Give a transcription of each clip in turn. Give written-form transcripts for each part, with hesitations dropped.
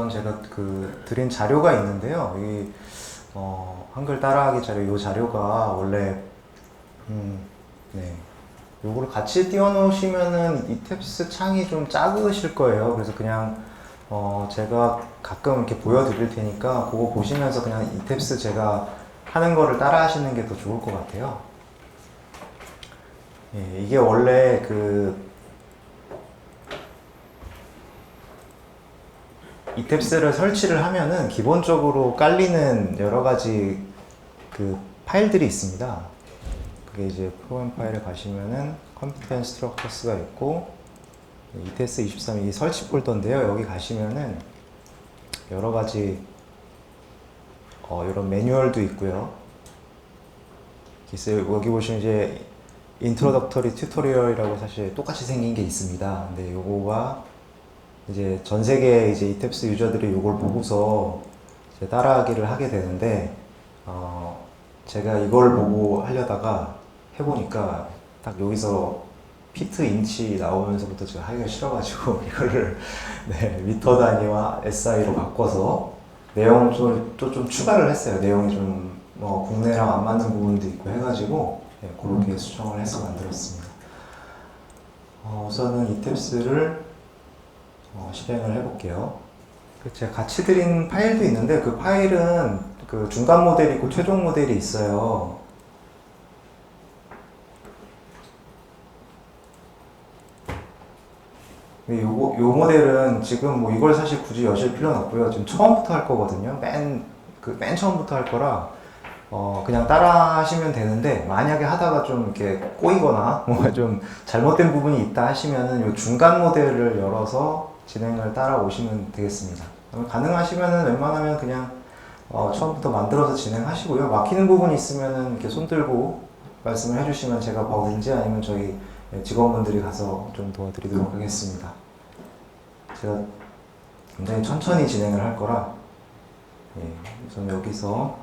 한번 제가 드린 자료가 있는데요. 이 한글 따라하기 자료, 이 자료가 원래 네, 요거를 같이 띄워놓으시면은 이 탭스 창이 좀 작으실 거예요. 그래서 그냥 제가 가끔 이렇게 보여드릴 테니까 그거 보시면서 그냥 이 탭스 제가 하는 거를 따라 하시는 게 더 좋을 것 같아요. 예, 이게 원래 이 탭스를 설치를 하면은 기본적으로 깔리는 여러 가지 파일들이 있습니다. 그게 이제 프로그램 파일에 가시면은 컴퓨터 앤 스트럭처스가 있고 ETS23 이 설치 폴더인데요. 여기 가시면은 여러 가지 이런 매뉴얼도 있고요. 여기 보시면 이제 인트로덕터리 튜토리얼이라고 사실 똑같이 생긴 게 있습니다. 근데 요거가 이제 전 세계 이제 이탭스 유저들이 요걸 보고서 이제 따라하기를 하게 되는데 제가 이걸 보고 하려다가 해보니까 딱 여기서 피트 인치 나오면서부터 제가 하기가 싫어가지고 이거를 네, 미터 단위와 SI로 바꿔서 내용을 좀 추가를 했어요. 내용이 좀 국내랑 안 맞는 부분도 있고 해가지고 네, 그렇게 수정을 해서 만들었습니다. 우선은 이 탭스를 실행을 해볼게요. 제가 같이 드린 파일도 있는데 그 파일은 중간 모델이 있고 최종 모델이 있어요. 요 모델은 지금 이걸 사실 굳이 여실 필요는 없고요. 지금 처음부터 할 거거든요. 맨 처음부터 할 거라 그냥 따라 하시면 되는데 만약에 하다가 좀 이렇게 꼬이거나 뭔가 좀 잘못된 부분이 있다 하시면은 요 중간 모델을 열어서 진행을 따라 오시면 되겠습니다. 가능하시면은 웬만하면 그냥 처음부터 만들어서 진행하시고요. 막히는 부분이 있으면은 이렇게 손 들고 말씀을 해주시면 제가 버든지 아니면 저희 직원분들이 가서 좀 도와드리도록 하겠습니다. 제가 굉장히 천천히 진행을 할 거라 우선 여기서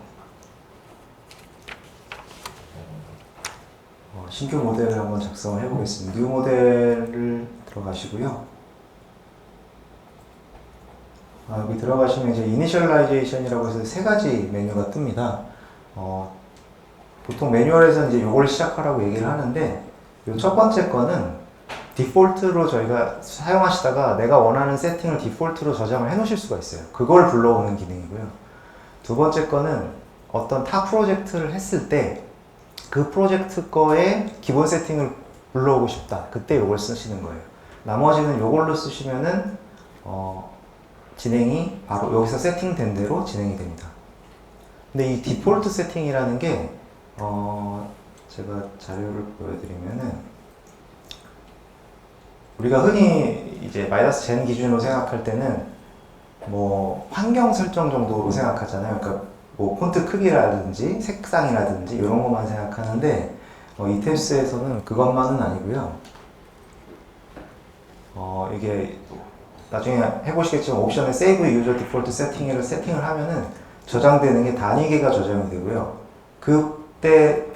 신규 모델을 한번 작성을 해보겠습니다. 뉴 모델을 들어가시고요. 여기 들어가시면 이제 이니셜라이제이션이라고 해서 세 가지 메뉴가 뜹니다. 보통 매뉴얼에서 이제 이걸 시작하라고 얘기를 하는데 이 첫 번째 거는 디폴트로 저희가 사용하시다가 내가 원하는 세팅을 디폴트로 저장을 해 놓으실 수가 있어요. 그걸 불러오는 기능이고요. 두 번째 거는 어떤 타 프로젝트를 했을 때 그 프로젝트 거에 기본 세팅을 불러오고 싶다. 그때 이걸 쓰시는 거예요. 나머지는 이걸로 쓰시면은 진행이 바로 여기서 세팅된 대로 진행이 됩니다. 근데 이 디폴트 세팅이라는 게 제가 자료를 보여드리면은 우리가 흔히 이제 -젠 기준으로 생각할 때는 환경 설정 정도로 생각하잖아요. 그러니까 폰트 크기라든지 색상이라든지 이런 것만 생각하는데 이 탭스에서는 그것만은 아니고요. 이게 나중에 해보시겠지만 옵션에 Save User Default Setting을 세팅을 하면은 저장되는 게 단위계가 저장이 되고요. 그때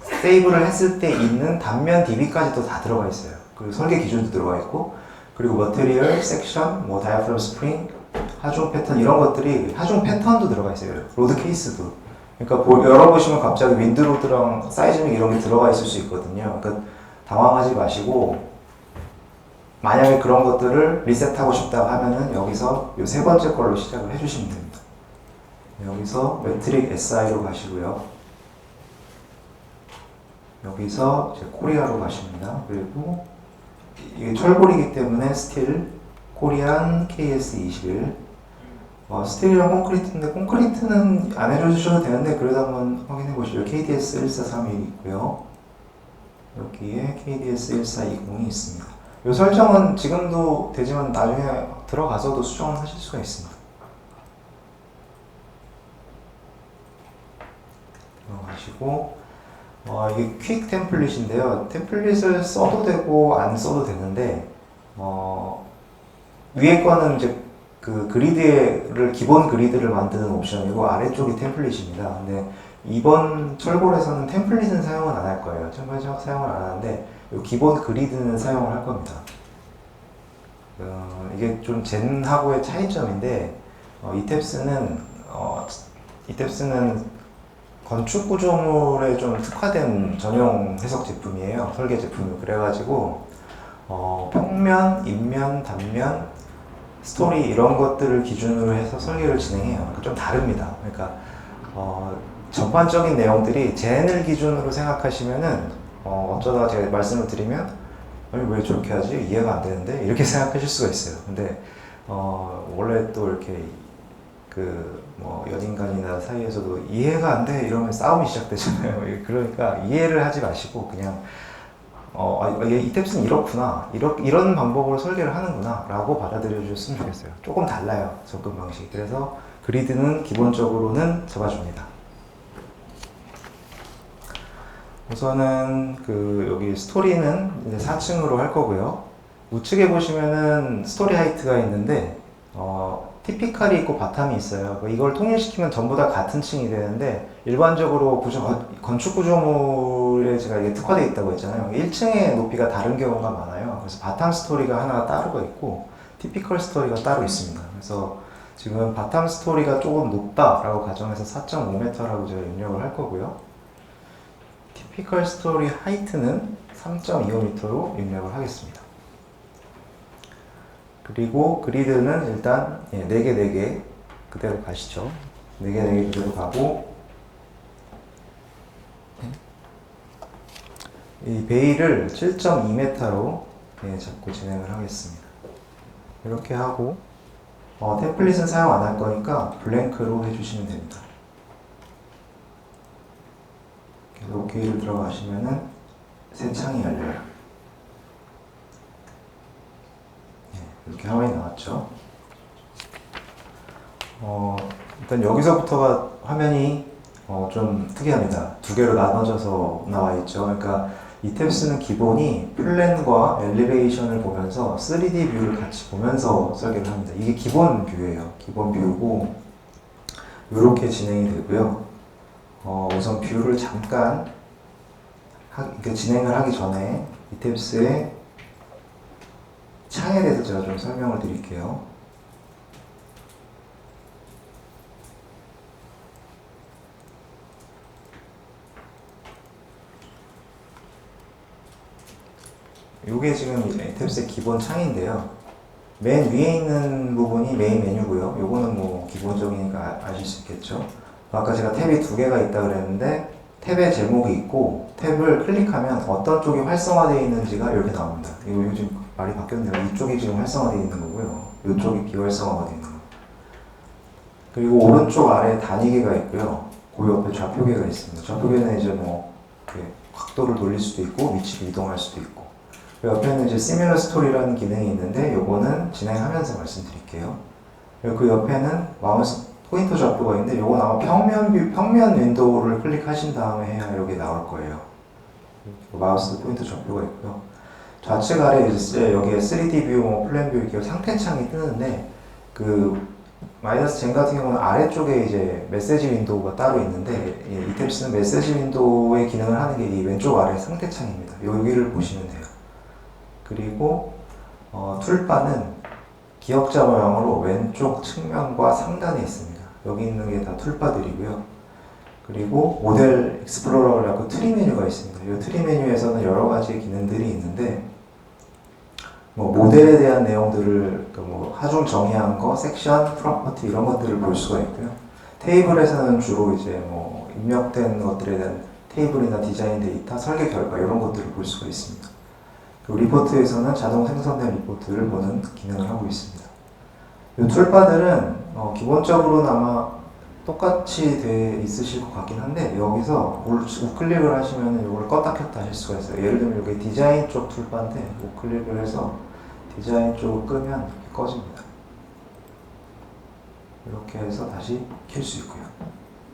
세이브를 했을 때 있는 단면 DB까지도 다 들어가 있어요. 그리고 설계 기준도 들어가 있고, 그리고 머티리얼, 섹션, 다이아프람 스프링, 하중 패턴 이런 것들이 하중 패턴도 들어가 있어요. 로드 케이스도. 그러니까 열어보시면 갑자기 윈드로드랑 사이즈믹 이런 게 들어가 있을 수 있거든요. 그러니까 당황하지 마시고 만약에 그런 것들을 리셋하고 싶다고 하면은 여기서 이 세 번째 걸로 시작을 해주시면 됩니다. 여기서 매트릭 SI로 가시고요. 여기서 이제 코리아로 가십니다. 그리고 이게 철골이기 때문에 스틸 코리안 KS21 스틸이랑 콘크리트인데 콘크리트는 안 해주셔도 되는데 그래도 한번 확인해 보시죠. KDS 1431 있고요. 여기에 KDS 1420이 있습니다. 이 설정은 지금도 되지만 나중에 들어가서도 수정을 하실 수가 있습니다. 들어가시고 이게 퀵 템플릿인데요. 템플릿을 써도 되고 안 써도 되는데 위에 거는 이제 기본 그리드를 만드는 옵션이고 아래쪽이 템플릿입니다. 근데 이번 철골에서는 템플릿은 사용을 안 할 거예요. 템플릿 사용을 안 하는데 이 기본 그리드는 사용을 할 겁니다. 이게 좀 젠하고의 차이점인데 이탭스는 건축 구조물에 좀 특화된 전용 해석 제품이에요. 설계 제품이. 그래가지고 평면, 인면, 단면, 스토리 이런 것들을 기준으로 해서 설계를 진행해요. 그러니까 좀 다릅니다. 그러니까 전반적인 내용들이 젠을 기준으로 생각하시면은 어쩌다가 제가 말씀을 드리면 아니 왜 저렇게 하지? 이해가 안 되는데? 이렇게 생각하실 수가 있어요. 근데 원래 또 이렇게 뭐 연인간이나 사이에서도 이해가 안 돼 이러면 싸움이 시작되잖아요. 그러니까 이해를 하지 마시고 그냥 이 탭스는 이렇구나 이런 방법으로 설계를 하는구나 라고 받아들여 주셨으면 좋겠어요. 조금 달라요, 접근 방식이. 그래서 그리드는 기본적으로는 잡아줍니다. 우선은 여기 스토리는 이제 4층으로 할 거고요. 우측에 보시면은 스토리 하이트가 있는데 티피칼이 있고 바텀이 있어요. 이걸 통일시키면 전부 다 같은 층이 되는데 일반적으로 건축 구조물에 제가 이게 특화되어 있다고 했잖아요. 1층의 높이가 다른 경우가 많아요. 그래서 바텀 스토리가 하나가 따로 있고 티피컬 스토리가 따로 있습니다. 그래서 지금 바텀 스토리가 조금 높다라고 가정해서 4.5m라고 제가 입력을 할 거고요. 티피컬 스토리 하이트는 3.25m로 입력을 하겠습니다. 그리고 그리드는 일단 4개 4개 그대로 가시죠. 4개 4개 그대로 가고 이 베일을 7.2m로 잡고 진행을 하겠습니다. 이렇게 하고 템플릿은 사용 안 할 거니까 블랭크로 해주시면 됩니다. 그래서 OK를 들어가시면은 새 창이 열려요. 이렇게 화면이 나왔죠. 일단 여기서부터가 화면이 좀 특이합니다. 두 개로 나눠져서 나와 있죠. 그러니까 이탭스는 기본이 플랜과 엘리베이션을 보면서 3D 뷰를 같이 보면서 설계를 합니다. 이게 기본 뷰예요. 기본 뷰고 이렇게 진행이 되고요. 우선 뷰를 잠깐 진행을 하기 전에 이탭스의 창에 대해서 제가 좀 설명을 드릴게요. 이게 지금 이탭스의 기본 창인데요. 맨 위에 있는 부분이 메인 메뉴고요. 요거는 뭐 기본적이니까 아실 수 있겠죠. 아까 제가 탭이 2개가 있다 그랬는데 탭의 제목이 있고 탭을 클릭하면 어떤 쪽이 활성화되어 있는지가 이렇게 나옵니다. 이거 요즘 말이 바뀌었네요. 이쪽이 지금 활성화되어 있는 거고요. 이쪽이 비활성화가 되어 있는 거예요. 그리고 오른쪽 아래에 단위계가 있고요. 그 옆에 좌표계가 있습니다. 좌표계는 이제 뭐 각도를 돌릴 수도 있고 위치를 이동할 수도 있고. 그 옆에는 이제 Similar Story라는 기능이 있는데 요거는 진행하면서 말씀드릴게요. 그리고 그 옆에는 마우스 포인터 좌표가 있는데 요건 아마 평면 윈도우를 클릭하신 다음에 해야 여기 나올 거예요. 마우스 포인터 좌표가 있고요. 좌측 아래 이제 여기에 3D 뷰, 플랜 뷰 이렇게 상태창이 뜨는데 마이너스 젠 같은 경우는 아래쪽에 이제 메시지 윈도우가 따로 있는데 이탭스는 메시지 윈도우의 기능을 하는 게 이 왼쪽 아래 상태창입니다. 여기를 보시면 돼요. 그리고 툴바는 기역자 모양으로 왼쪽 측면과 상단에 있습니다. 여기 있는 게 다 툴바들이고요. 그리고 모델 익스플로러라고 트리 메뉴가 있습니다. 이 트리 메뉴에서는 여러 가지 기능들이 있는데 뭐 모델에 대한 내용들을 뭐 하중 정의한 거, 섹션, 프로퍼티 이런 것들을 볼 수가 있고요. 테이블에서는 주로 이제 뭐 입력된 것들에 대한 테이블이나 디자인 데이터, 설계 결과 이런 것들을 볼 수가 있습니다. 그리고 리포트에서는 자동 생성된 리포트를 보는 기능을 하고 있습니다. 이 툴바들은 기본적으로는 아마 똑같이 돼 있으실 것 같긴 한데 여기서 우클릭을 하시면 이걸 껐다 켰다 하실 수가 있어요. 예를 들면 이게 디자인 쪽 툴바인데 우클릭을 해서 디자인 쪽을 끄면 이렇게 꺼집니다. 이렇게 해서 다시 켤 수 있고요.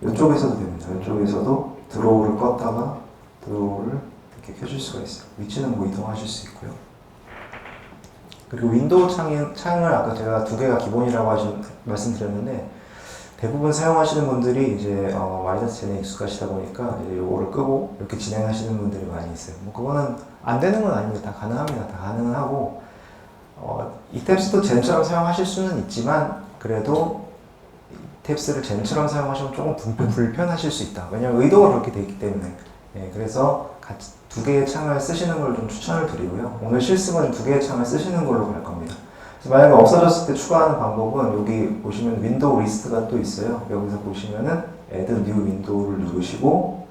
이쪽에서도 됩니다. 이쪽에서도 드로우를 껐다가 드로우를 이렇게 켜줄 수가 있어요. 위치는 뭐 이동하실 수 있고요. 그리고 윈도우 창을 아까 제가 2개가 기본이라고 말씀드렸는데 대부분 사용하시는 분들이 이제 마이너스 젠에 익숙하시다 보니까 이제 요거를 끄고 이렇게 진행하시는 분들이 많이 있어요. 뭐 그거는 안 되는 건 아닙니다. 다 가능합니다. 다 가능하고 이 탭스도 젠처럼 사용하실 수는 있지만 그래도 탭스를 젠처럼 사용하시면 조금 불편하실 수 있다. 왜냐하면 의도가 그렇게 되어 있기 때문에. 예, 그래서 같이 두 개의 창을 쓰시는 걸 좀 추천을 드리고요. 오늘 실습은 두 개의 창을 쓰시는 걸로 갈 겁니다. 그래서 만약에 없어졌을 때 추가하는 방법은 여기 보시면 윈도우 리스트가 또 있어요. 여기서 보시면은 Add New Window를 누르시고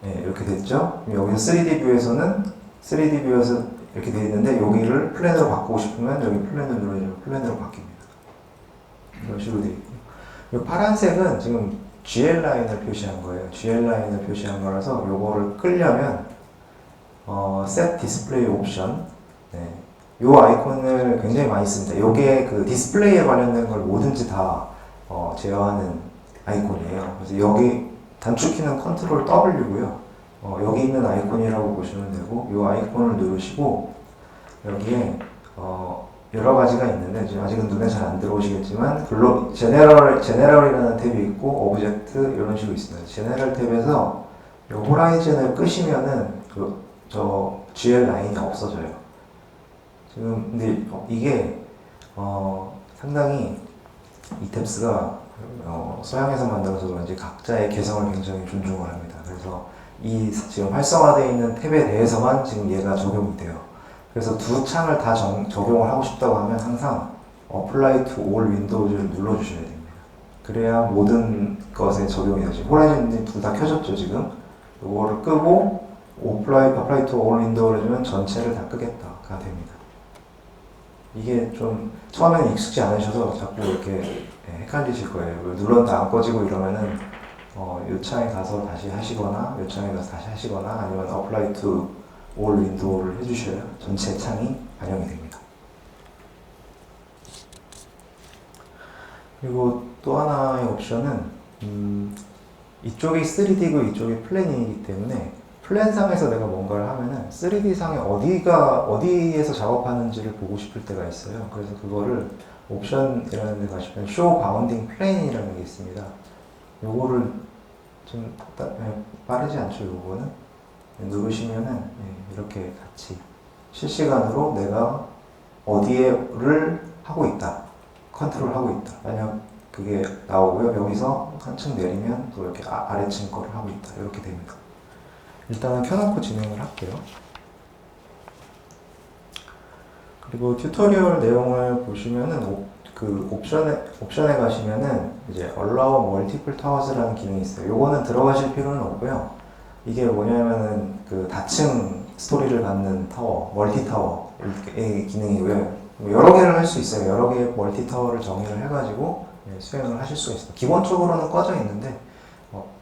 예, 이렇게 됐죠. 여기서 3D 뷰에서는 3D 뷰에서 이렇게 되어 있는데 여기를 플랜으로 바꾸고 싶으면 여기 플랜을 누르시면 플랜으로 바뀝니다. 이런 식으로 되어 있고요. 이 파란색은 지금 GL 라인을 표시한 거예요. GL 라인을 표시한 거라서 요거를 끌려면 Set Display Option 네. 요 아이콘을 굉장히 많이 씁니다. 요게 그 디스플레이에 관련된 걸 뭐든지 다 제어하는 아이콘이에요. 그래서 여기 단축키는 컨트롤 W고요. 여기 있는 아이콘이라고 보시면 되고 요 아이콘을 누르시고 여기에 여러 가지가 있는데 지금 아직은 눈에 잘 안 들어오시겠지만 제네럴이라는 탭이 있고 오브젝트 이런 식으로 있습니다. 제네럴 탭에서 요 호라이즌을 끄시면은 저 GL 라인이 없어져요. 지금 근데 이게 상당히 이 탭스가 서양에서 만들어서 그런지 각자의 개성을 굉장히 존중을 합니다. 그래서 이 지금 활성화되어 있는 탭에 대해서만 지금 얘가 적용이 돼요. 그래서 두 창을 다 적용을 하고 싶다고 하면 항상 Apply to All Windows를 눌러주셔야 됩니다. 그래야 모든 것에 적용이 되죠. 호라이즌이 둘 다 켜졌죠 지금. 이거를 끄고 Apply to All Window를 해주면 전체를 다 끄겠다가 됩니다. 이게 좀 처음에는 익숙지 않으셔서 자꾸 이렇게 헷갈리실 거예요. 눌렀는데 안 꺼지고 이러면은 이 창에 가서 다시 하시거나 이 창에 가서 다시 하시거나 아니면 Apply to All Window를 해주셔야 전체 창이 반영이 됩니다. 그리고 또 하나의 옵션은 이쪽이 3D고 이쪽이 플랜이기 때문에 플랜상에서 내가 뭔가를 하면은 3D상에 어디에서 작업하는지를 보고 싶을 때가 있어요. 그래서 그거를 옵션이라는 데 가시면 Show Bounding Plane이라는 게 있습니다. 요거를 좀 빠르지 않죠, 요거는? 누르시면은 이렇게 같이 실시간으로 내가 어디를 하고 있다, 컨트롤 하고 있다. 만약 그게 나오고요. 여기서 한층 내리면 또 이렇게 아래층 거를 하고 있다. 이렇게 됩니다. 일단은 켜놓고 진행을 할게요. 그리고 튜토리얼 내용을 보시면은 그 옵션에 가시면은 이제 Allow Multiple Towers라는 기능이 있어요. 요거는 들어가실 필요는 없고요. 이게 뭐냐면은 그 다층 스토리를 갖는 타워, 멀티 타워의 기능이고요. 여러 개를 할 수 있어요. 여러 개의 멀티 타워를 정의를 해가지고 수행을 하실 수가 있습니다. 기본적으로는 꺼져 있는데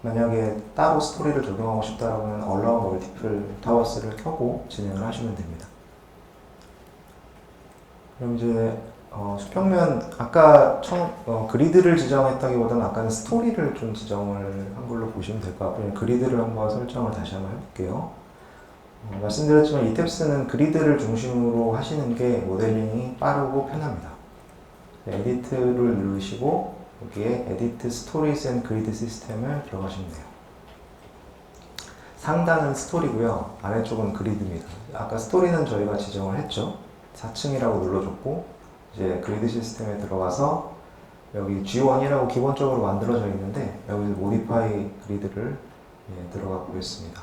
만약에 따로 스토리를 적용하고 싶다라면 Allow Multiple Towers를 켜고 진행을 하시면 됩니다. 그럼 이제 수평면 아까 그리드를 지정했다기보다는 아까는 스토리를 좀 지정을 한 걸로 보시면 될 것 같고요. 그리드를 한번 설정을 다시 한번 해볼게요. 말씀드렸지만 이 탭스는 그리드를 중심으로 하시는 게 모델링이 빠르고 편합니다. 에디트를 누르시고 여기에 에디트 스토리즈 앤 그리드 시스템을 들어가시면 돼요. 상단은 스토리고요. 아래쪽은 그리드입니다. 아까 스토리는 저희가 지정을 했죠. 4층이라고 눌러줬고 이제 그리드 시스템에 들어가서 여기 G1이라고 기본적으로 만들어져 있는데 여기서 모디파이 그리드를 들어가 보겠습니다.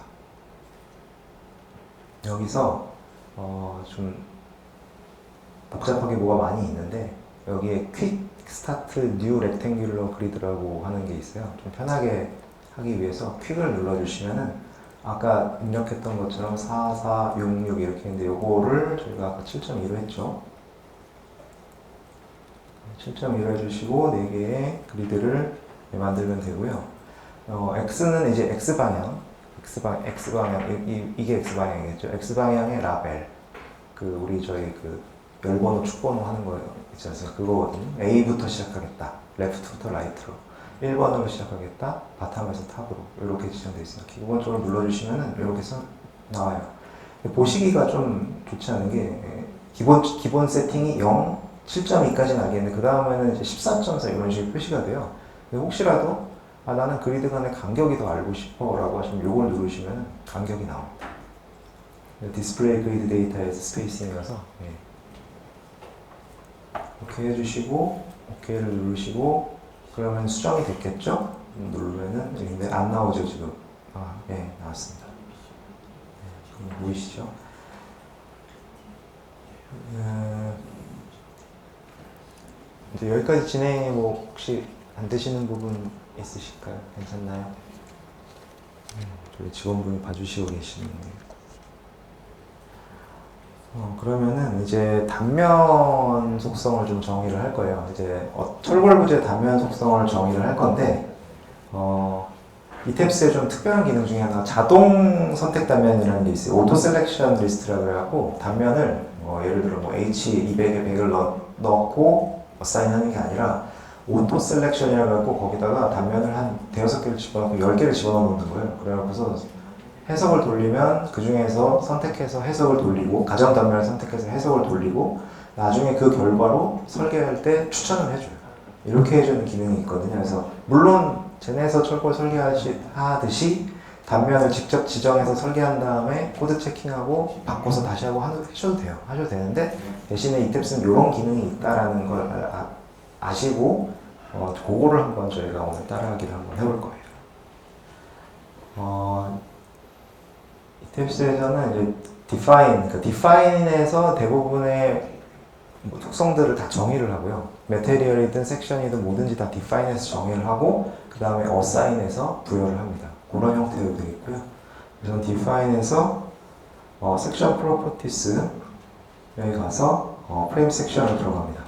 여기서 좀 복잡하게 뭐가 많이 있는데 여기에 퀵 스타트 뉴 렉탱귤러 그리드라고 하는 게 있어요. 좀 편하게 하기 위해서 퀵을 눌러주시면은 아까 입력했던 것처럼 4, 4, 6, 6 이렇게 했는데 요거를 저희가 아까 7.2로 했죠. 7.1로 해주시고 4개의 그리드를 만들면 되고요. X는 이제 X방향, 이게 X방향이겠죠. X방향의 라벨, 우리 저희 열번호, 축번호 하는 거 있지 않습니까? 그거거든요. A부터 시작하겠다. 레프트부터 라이트로. 1번으로 시작하겠다. 바탕에서 탑으로. 이렇게 지정되어 있습니다. 기본적으로 눌러주시면은 이렇게 나와요. 보시기가 좀 좋지 않은 게, 기본 세팅이 0, 7.2까지는 알겠는데, 그 다음에는 이제 14.4 이런 식으로 표시가 돼요. 혹시라도, 나는 그리드 간의 간격이 더 알고 싶어 라고 하시면 요걸 누르시면 간격이 나옵니다. 디스플레이 그리드 데이터에서 스페이싱이라서 오케이 해주시고 오케이를 누르시고 그러면 수정이 됐겠죠? 누르면은 근데 안 나오죠 지금. 네 나왔습니다. 네, 보이시죠? 이제 여기까지 진행해 뭐 혹시 안 되시는 부분 있으실까요? 괜찮나요? 저희 직원분이 봐주시고 계시는데. 그러면은 이제 단면 속성을 좀 정의를 할 거예요. 이제 철골부지의 단면 속성을 정의를 할 건데, 이탭스의 좀 특별한 기능 중에 하나가 자동 선택 단면이라는 게 있어요. 오토 셀렉션 리스트라 그래갖고 단면을 예를 들어 뭐 H200에 100을 넣고 어사인하는 게 아니라 오토 셀렉션이라 해갖고 거기다가 단면을 한 대여섯 개를 집어넣고 10개를 집어넣는 거예요. 그래갖고서 해석을 돌리면 그 중에서 선택해서 해석을 돌리고 가정 단면을 선택해서 해석을 돌리고 나중에 그 결과로 설계할 때 추천을 해줘요. 이렇게 해주는 기능이 있거든요. 그래서 물론 제네에서 철골 설계하듯이 단면을 직접 지정해서 설계한 다음에 코드 체킹하고 바꿔서 다시 하고 하셔도 돼요. 하셔도 되는데 대신에 이탭스는 이런 기능이 있다라는 걸 아시고 그거를 한번 저희가 오늘 따라하기를 한번 해볼 거예요. 이탭스에서는 이제 define, define에서 대부분의 특성들을 다 정의를 하고요. 메테리얼이든 섹션이든 뭐든지 다 define에서 정의를 하고 그 다음에 assign에서 부여를 합니다. 그런 형태로 되어 있고요. 그래서 define에서 section properties 여기 가서 frame section을 들어갑니다.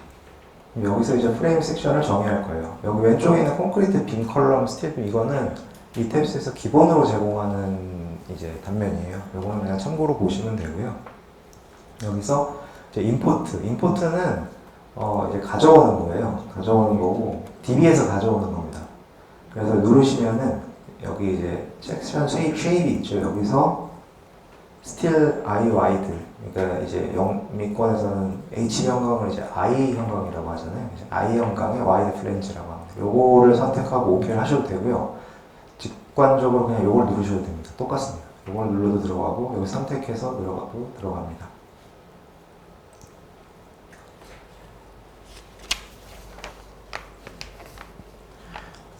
여기서 이제 프레임 섹션을 정의할 거예요. 여기 왼쪽에 있는 콘크리트 빈 컬럼 스틸 이거는 이탭스에서 기본으로 제공하는 이제 단면이에요. 이거는 그냥 참고로 보시면 되고요. 여기서 이제 임포트는 이제 가져오는 거예요. 가져오는 거고 DB에서 가져오는 겁니다. 그래서 누르시면은 여기 이제 섹션 쉐입이 있죠. 여기서 still I wide 그러니까 이제 영미권에서는 H 형광을 이제 I 형광이라고 하잖아요. I 형광의 wide flange라고 합니다. 요거를 선택하고 OK를 하셔도 되고요. 직관적으로 그냥 요걸 누르셔도 됩니다. 똑같습니다. 요걸 눌러도 들어가고 여기 선택해서 들어가도 들어갑니다.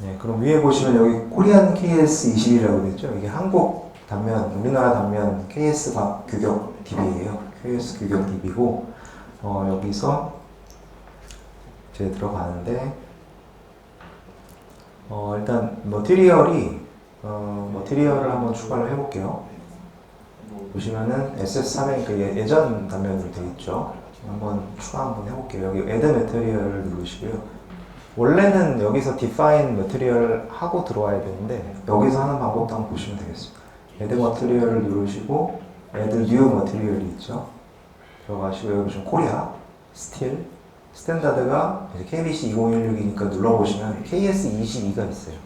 네, 그럼 위에 보시면 여기 코리안 KS21이라고 되어 있죠. 이게 한국 단면, 우리나라 단면 KS 규격 DB예요. KS 규격 DB고 여기서 이제 들어가는데 일단 머티리얼을 한번 추가를 해볼게요. 보시면은 SS300 예전 단면으로 되어 있죠. 추가 한번 해볼게요. 여기 Add Material을 누르시고요. 원래는 여기서 define material 하고 들어와야 되는데 여기서 하는 방법도 한번 보시면 되겠습니다. add material을 누르시고 add new material이 있죠. 들어가시고 여기 보시면 코리아, 스틸, 스탠다드가 KBC 2016이니까 눌러보시면 KS22가 있어요.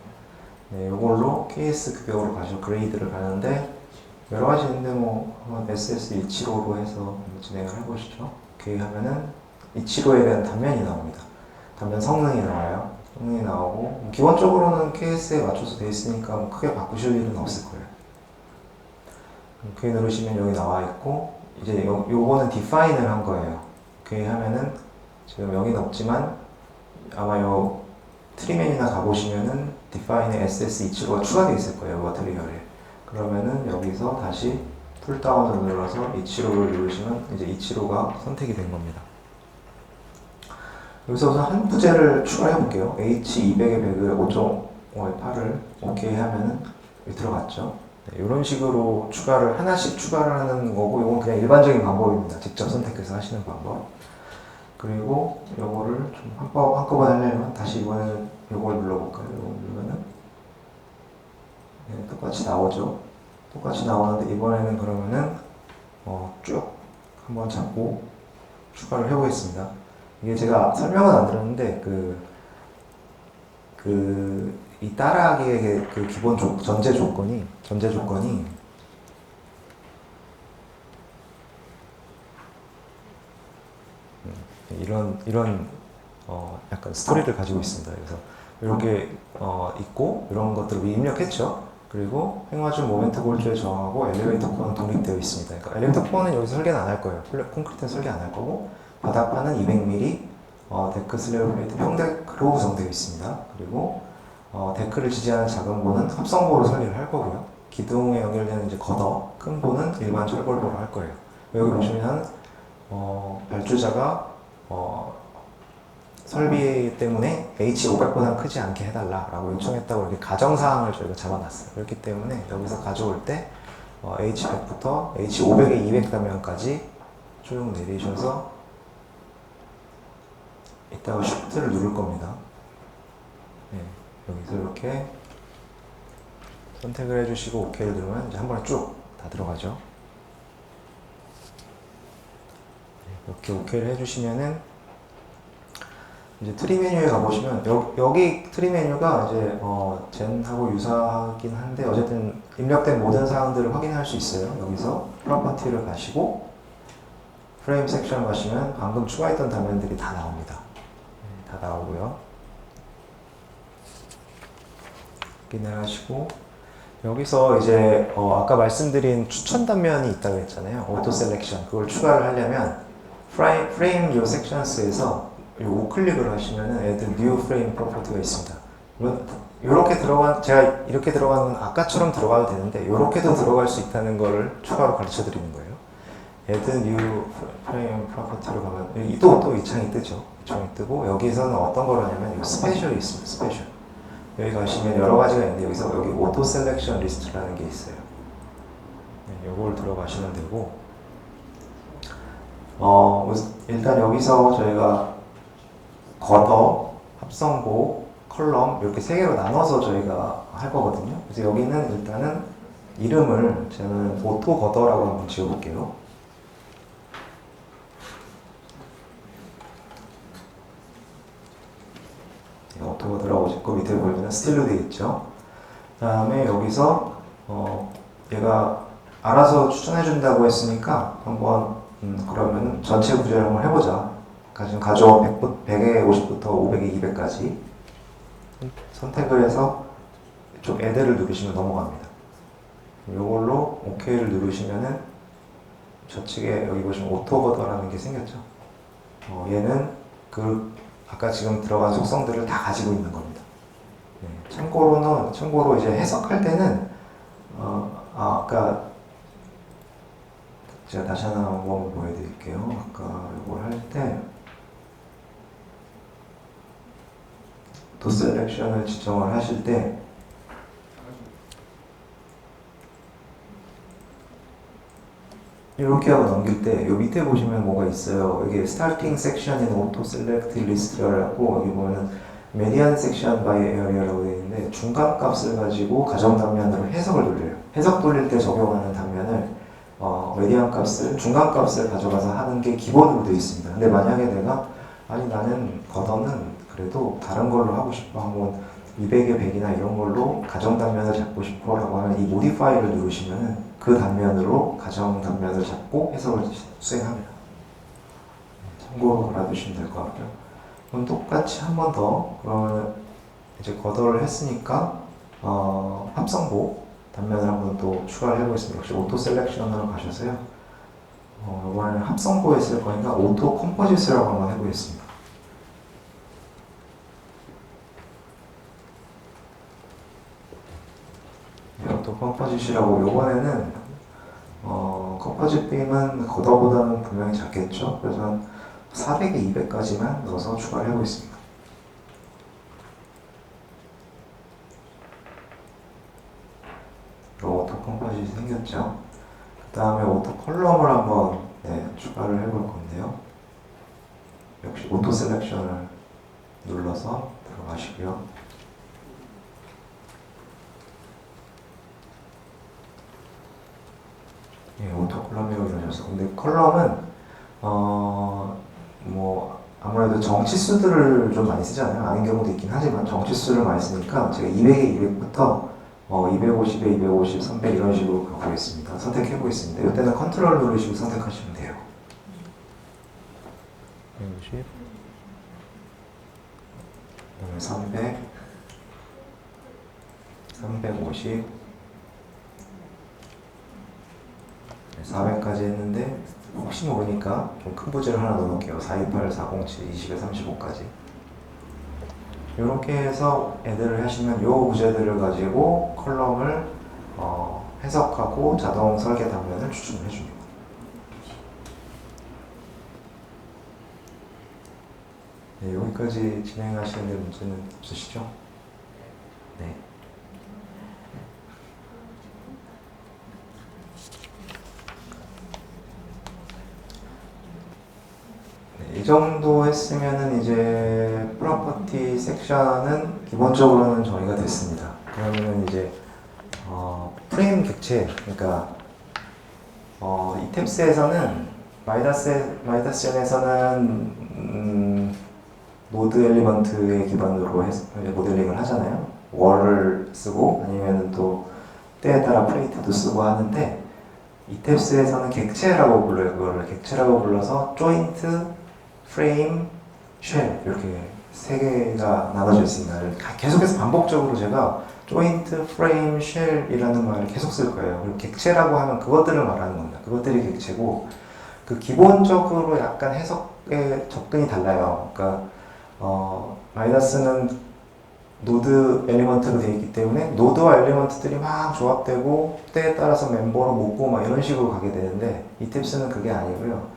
네, 이걸로 KS 규격으로 가셔 그레이드를 가는데 여러 가지 있는데 SS275로 해서 진행을 해보시죠. 오케이 하면은 275에 대한 단면이 나옵니다. 단면 성능이 나와요. 성능이 나오고 기본적으로는 KS에 맞춰서 되어 있으니까 크게 바꾸실 일은 없을 거예요. 오케이 누르시면 여기 나와 있고 이제 요거는 define을 한 거예요. 오케이 하면은 지금 여기는 없지만 아마 요 트리맨이나 가보시면은 define에 SS275가 추가되어 있을 거예요. 머티리얼에. 그러면은 여기서 다시 풀다운을 눌러서 275를 누르시면 이제 275가 선택이 된 겁니다. 여기서 우선 한 부제를 추가해 볼게요. H200에 100을 5.5에 8을 오케이 하면은 여기 들어갔죠. 네, 이런 식으로 하나씩 추가를 하는 거고, 이건 그냥 일반적인 방법입니다. 직접 선택해서 하시는 방법. 그리고 요거를 좀 한꺼번에 하려면 다시 이번에는 요걸 눌러볼까요? 요걸 누르면은 네, 똑같이 나오죠. 똑같이 나오는데 이번에는 그러면은 쭉 한번 잡고 추가를 해보겠습니다. 이게 제가 설명은 안 들었는데 이 따라하기의 그 기본 전제 조건이 이런 약간 스토리를 가지고 있습니다. 그래서 이렇게 있고 이런 것들을 입력했죠. 그리고 행화중 모멘트 골조에 저항하고 엘리베이터 코어는 독립되어 있습니다. 그러니까 엘리베이터 코어는 여기서 설계는 안 할 거예요. 콘크리트는 설계 안 할 거고 바닥판은 200mm, 데크 슬래브 플레이트 평데크로 구성되어 있습니다. 그리고 데크를 지지하는 작은 보는 합성보로 설계를 할 거고요. 기둥에 연결되는 이제 겉어, 큰 보는 일반 철골보로 할 거예요. 여기 보시면 발주자가 설비 때문에 H500보다 크지 않게 해달라라고 요청했다고 이렇게 가정사항을 저희가 잡아놨어요. 그렇기 때문에 여기서 가져올 때 H100부터 H500의 200 단면까지 쭉 내리셔서 이따가 쉬프트를 누를 겁니다. 네, 여기서 이렇게 선택을 해주시고 OK를 누르면 이제 한 번에 쭉 다 들어가죠. 네, 이렇게 OK를 해주시면은 이제 트리 메뉴에 가보시면 여기 트리 메뉴가 이제 젠하고 유사하긴 한데 어쨌든 입력된 모든 사항들을 확인할 수 있어요. 여기서 프로퍼티를 가시고 프레임 섹션 가시면 방금 추가했던 단면들이 다 나옵니다. 네, 다 나오고요. 확인하시고 여기서 이제 아까 말씀드린 추천 단면이 있다고 했잖아요. 오토 셀렉션 그걸 추가를 하려면 프레임 요 섹션스에서 요 우클릭을 하시면은 Add New Frame Property가 있습니다. 이렇게 제가 이렇게 들어가는 아까처럼 들어가도 되는데 이렇게도 들어갈 수 있다는 거를 추가로 가르쳐 드리는 거예요. Add New Frame Property로 가면 또 이 창이 뜨죠. 이 창이 뜨고 여기서는 어떤 걸 하냐면 스페셜이 있습니다. 스페셜. 여기 가시면 여러 가지가 있는데 여기서 여기 오토 셀렉션 리스트라는 게 있어요. 네, 요걸 들어가시면 되고 일단 여기서 저희가 겉어, 합성고, 컬럼 이렇게 세 개로 나눠서 저희가 할 거거든요. 그래서 여기는 일단은 이름을 저는 오토 겉어라고 한번 지어볼게요. 오토 겉어라고 짓고 밑에 보시면 스틸로 되어 있죠. 그 다음에 여기서 얘가 알아서 추천해준다고 했으니까 한번 그러면 전체 구조를 한번 해보자. 지금 가져온 100에 50부터 500에 200까지 선택을 해서 이쪽 Add를 누르시면 넘어갑니다. 이걸로 OK를 누르시면은 저측에 여기 보시면 오토거더라는 게 생겼죠. 얘는 아까 지금 들어간 속성들을 다 가지고 있는 겁니다. 네. 참고로 이제 해석할 때는 아까 제가 다시 하나 한번 보여드릴게요. 아까 이걸 할 때 도 셀렉션을 지정을 하실 때 이렇게 하고 넘길 때 이 밑에 보시면 뭐가 있어요. 이게 스타팅 섹션인 오토 셀렉트 리스트라고 여기 보면은 메디안 섹션 바이 에어리어라고 되어 있는데 중간 값을 가지고 가정 단면으로 해석을 돌려요. 해석 돌릴 때 적용하는 단면을 메디안 값을 중간 값을 가져가서 하는 게 기본으로 되어 있습니다. 근데 만약에 내가 아니 나는 겉어는 그래도 다른 걸로 하고 싶어 한번 200에 100이나 이런 걸로 가정 단면을 잡고 싶어 라고 하면 이 모디파이를 누르시면은 그 단면으로 가정 단면을 잡고 해석을 수행합니다. 참고로 알아두시면 될 것 같고요. 그럼 똑같이 한 번 더 그러면 이제 겉어를 했으니까 합성보 단면을 한번 또 추가를 해보겠습니다. 역시 오토 셀렉션으로 가셔서요. 이번에는 합성보에 쓸 거니까 오토 컴포지스라고 한번 해보겠습니다. 오토 컴포지시라고 이번에는 컴포짓 빔은 겉어보다는 분명히 작겠죠. 그래서 한 400에 200까지만 넣어서 추가를 해보겠습니다. 오토 컴포짓이 생겼죠. 그 다음에 오토 컬럼을 한번 추가를 해볼 건데요. 역시 오토 셀렉션을 눌러서 들어가시고요. 오토 컬럼이라고 이러셔서 근데 컬럼은 뭐 아무래도 정치수들을 좀 많이 쓰잖아요. 아닌 경우도 있긴 하지만 정치수를 많이 쓰니까 제가 200에 200부터 250에 250, 300 이런 식으로 가보겠습니다. 선택해 보겠습니다. 이때는 컨트롤 누르시고 선택하시면 돼요. 250, 그다음에 300, 350, 400까지 했는데 혹시 모르니까 좀 큰 부제를 하나 넣어놓을게요. 428, 407, 20에 35까지. 이렇게 해서 애들을 하시면 요 부제들을 가지고 컬럼을 해석하고 자동 설계 단면을 추출해 줍니다. 네, 여기까지 진행하시는데 문제는 없으시죠? 네. 네, 이 정도 했으면은 이제 프로퍼티 섹션은 기본적으로는 정리가 됐습니다. 그러면은 이제 프레임 객체, 그러니까 이 탭스에서는 마이다스에서는 노드 엘리먼트의 기반으로 모델링을 하잖아요. 월을 쓰고 아니면 또 때에 따라 플레이트도 쓰고 하는데 이 탭스에서는 객체라고 불러요. 그거를 객체라고 불러서 조인트, 프레임, 쉘 이렇게 세 개가 나눠져 있습니다. 계속해서 반복적으로 제가 조인트, 프레임, 쉘이라는 말을 계속 쓸 거예요. 그리고 객체라고 하면 그것들을 말하는 겁니다. 그것들이 객체고 그 기본적으로 약간 해석의 접근이 달라요. 그러니까 마이다스는 노드 엘리먼트로 되어 있기 때문에 노드와 엘리먼트들이 막 조합되고 때에 따라서 멤버로 묶고 막 이런 식으로 가게 되는데 이 팁스는 그게 아니고요.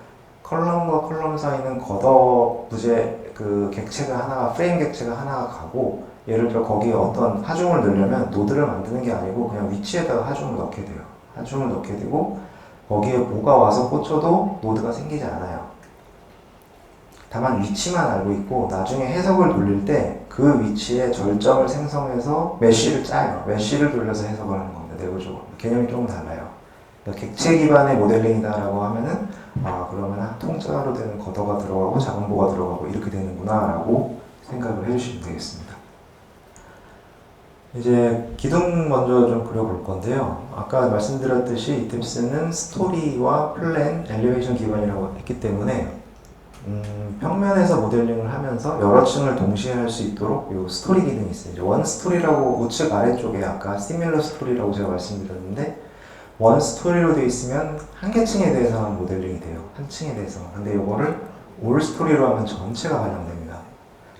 컬럼과 컬럼 사이는 걷어 부재 그 객체가 하나가 프레임 객체가 하나가 가고 예를 들어 거기에 어떤 하중을 넣으려면 노드를 만드는 게 아니고 그냥 위치에다가 하중을 넣게 돼요. 하중을 넣게 되고 거기에 뭐가 와서 꽂혀도 노드가 생기지 않아요. 다만 위치만 알고 있고 나중에 해석을 돌릴 때 그 위치에 절정을 생성해서 메쉬를 짜요. 메쉬를 돌려서 해석을 하는 겁니다. 내부적으로. 개념이 조금 달라요. 그러니까 객체 기반의 모델링이다라고 하면은 그러면 통짜로 되는 걷어가 들어가고 자금보가 들어가고 이렇게 되는구나 라고 생각을 해주시면 되겠습니다. 이제 기둥 먼저 좀 그려볼 건데요. 아까 말씀드렸듯이 이 팁스는 스토리와 플랜, 엘리베이션 기반이라고 했기 때문에 평면에서 모델링을 하면서 여러 층을 동시에 할 수 있도록 이 스토리 기능이 있어요. 원 스토리라고 우측 아래쪽에 아까 시밀러 스토리라고 제가 말씀드렸는데 원 스토리로 되어 있으면 한 개 층에 대해서만 모델링이 돼요. 한 층에 대해서만. 근데 이거를 올 스토리로 하면 전체가 반영됩니다.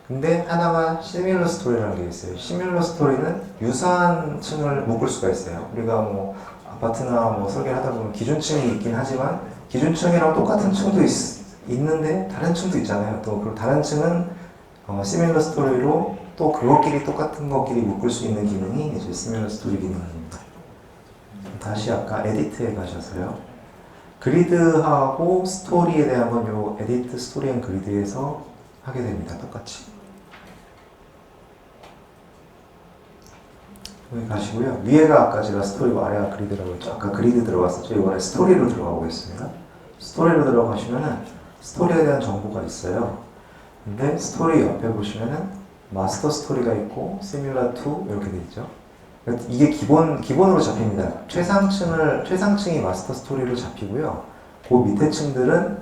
근데 하나가 시밀러 스토리라는 게 있어요. 시밀러 스토리는 유사한 층을 묶을 수가 있어요. 우리가 뭐 아파트나 뭐 설계를 하다 보면 기준층이 있긴 하지만 기준층이랑 똑같은 층도 있는데 다른 층도 있잖아요. 또 그 다른 층은 시밀러 스토리로 또 그것끼리 똑같은 것끼리 묶을 수 있는 기능이 이제 시밀러 스토리 기능입니다. 다시 아까 에디트에 가셔서요. 그리드하고 스토리에 대한 건 요 에디트 스토리 앤 그리드에서 하게 됩니다. 똑같이. 여기 가시고요. 위에가 아까 제가 스토리고 아래가 그리드라고 했죠. 아까 그리드 들어갔었죠. 이번에 스토리로 들어가 보겠습니다. 스토리로 들어가시면은 스토리에 대한 정보가 있어요. 근데 스토리 옆에 보시면은 마스터 스토리가 있고 시밀러 투 이렇게 돼 있죠. 이게 기본으로 잡힙니다. 최상층이 마스터 스토리로 잡히고요. 그 밑에 층들은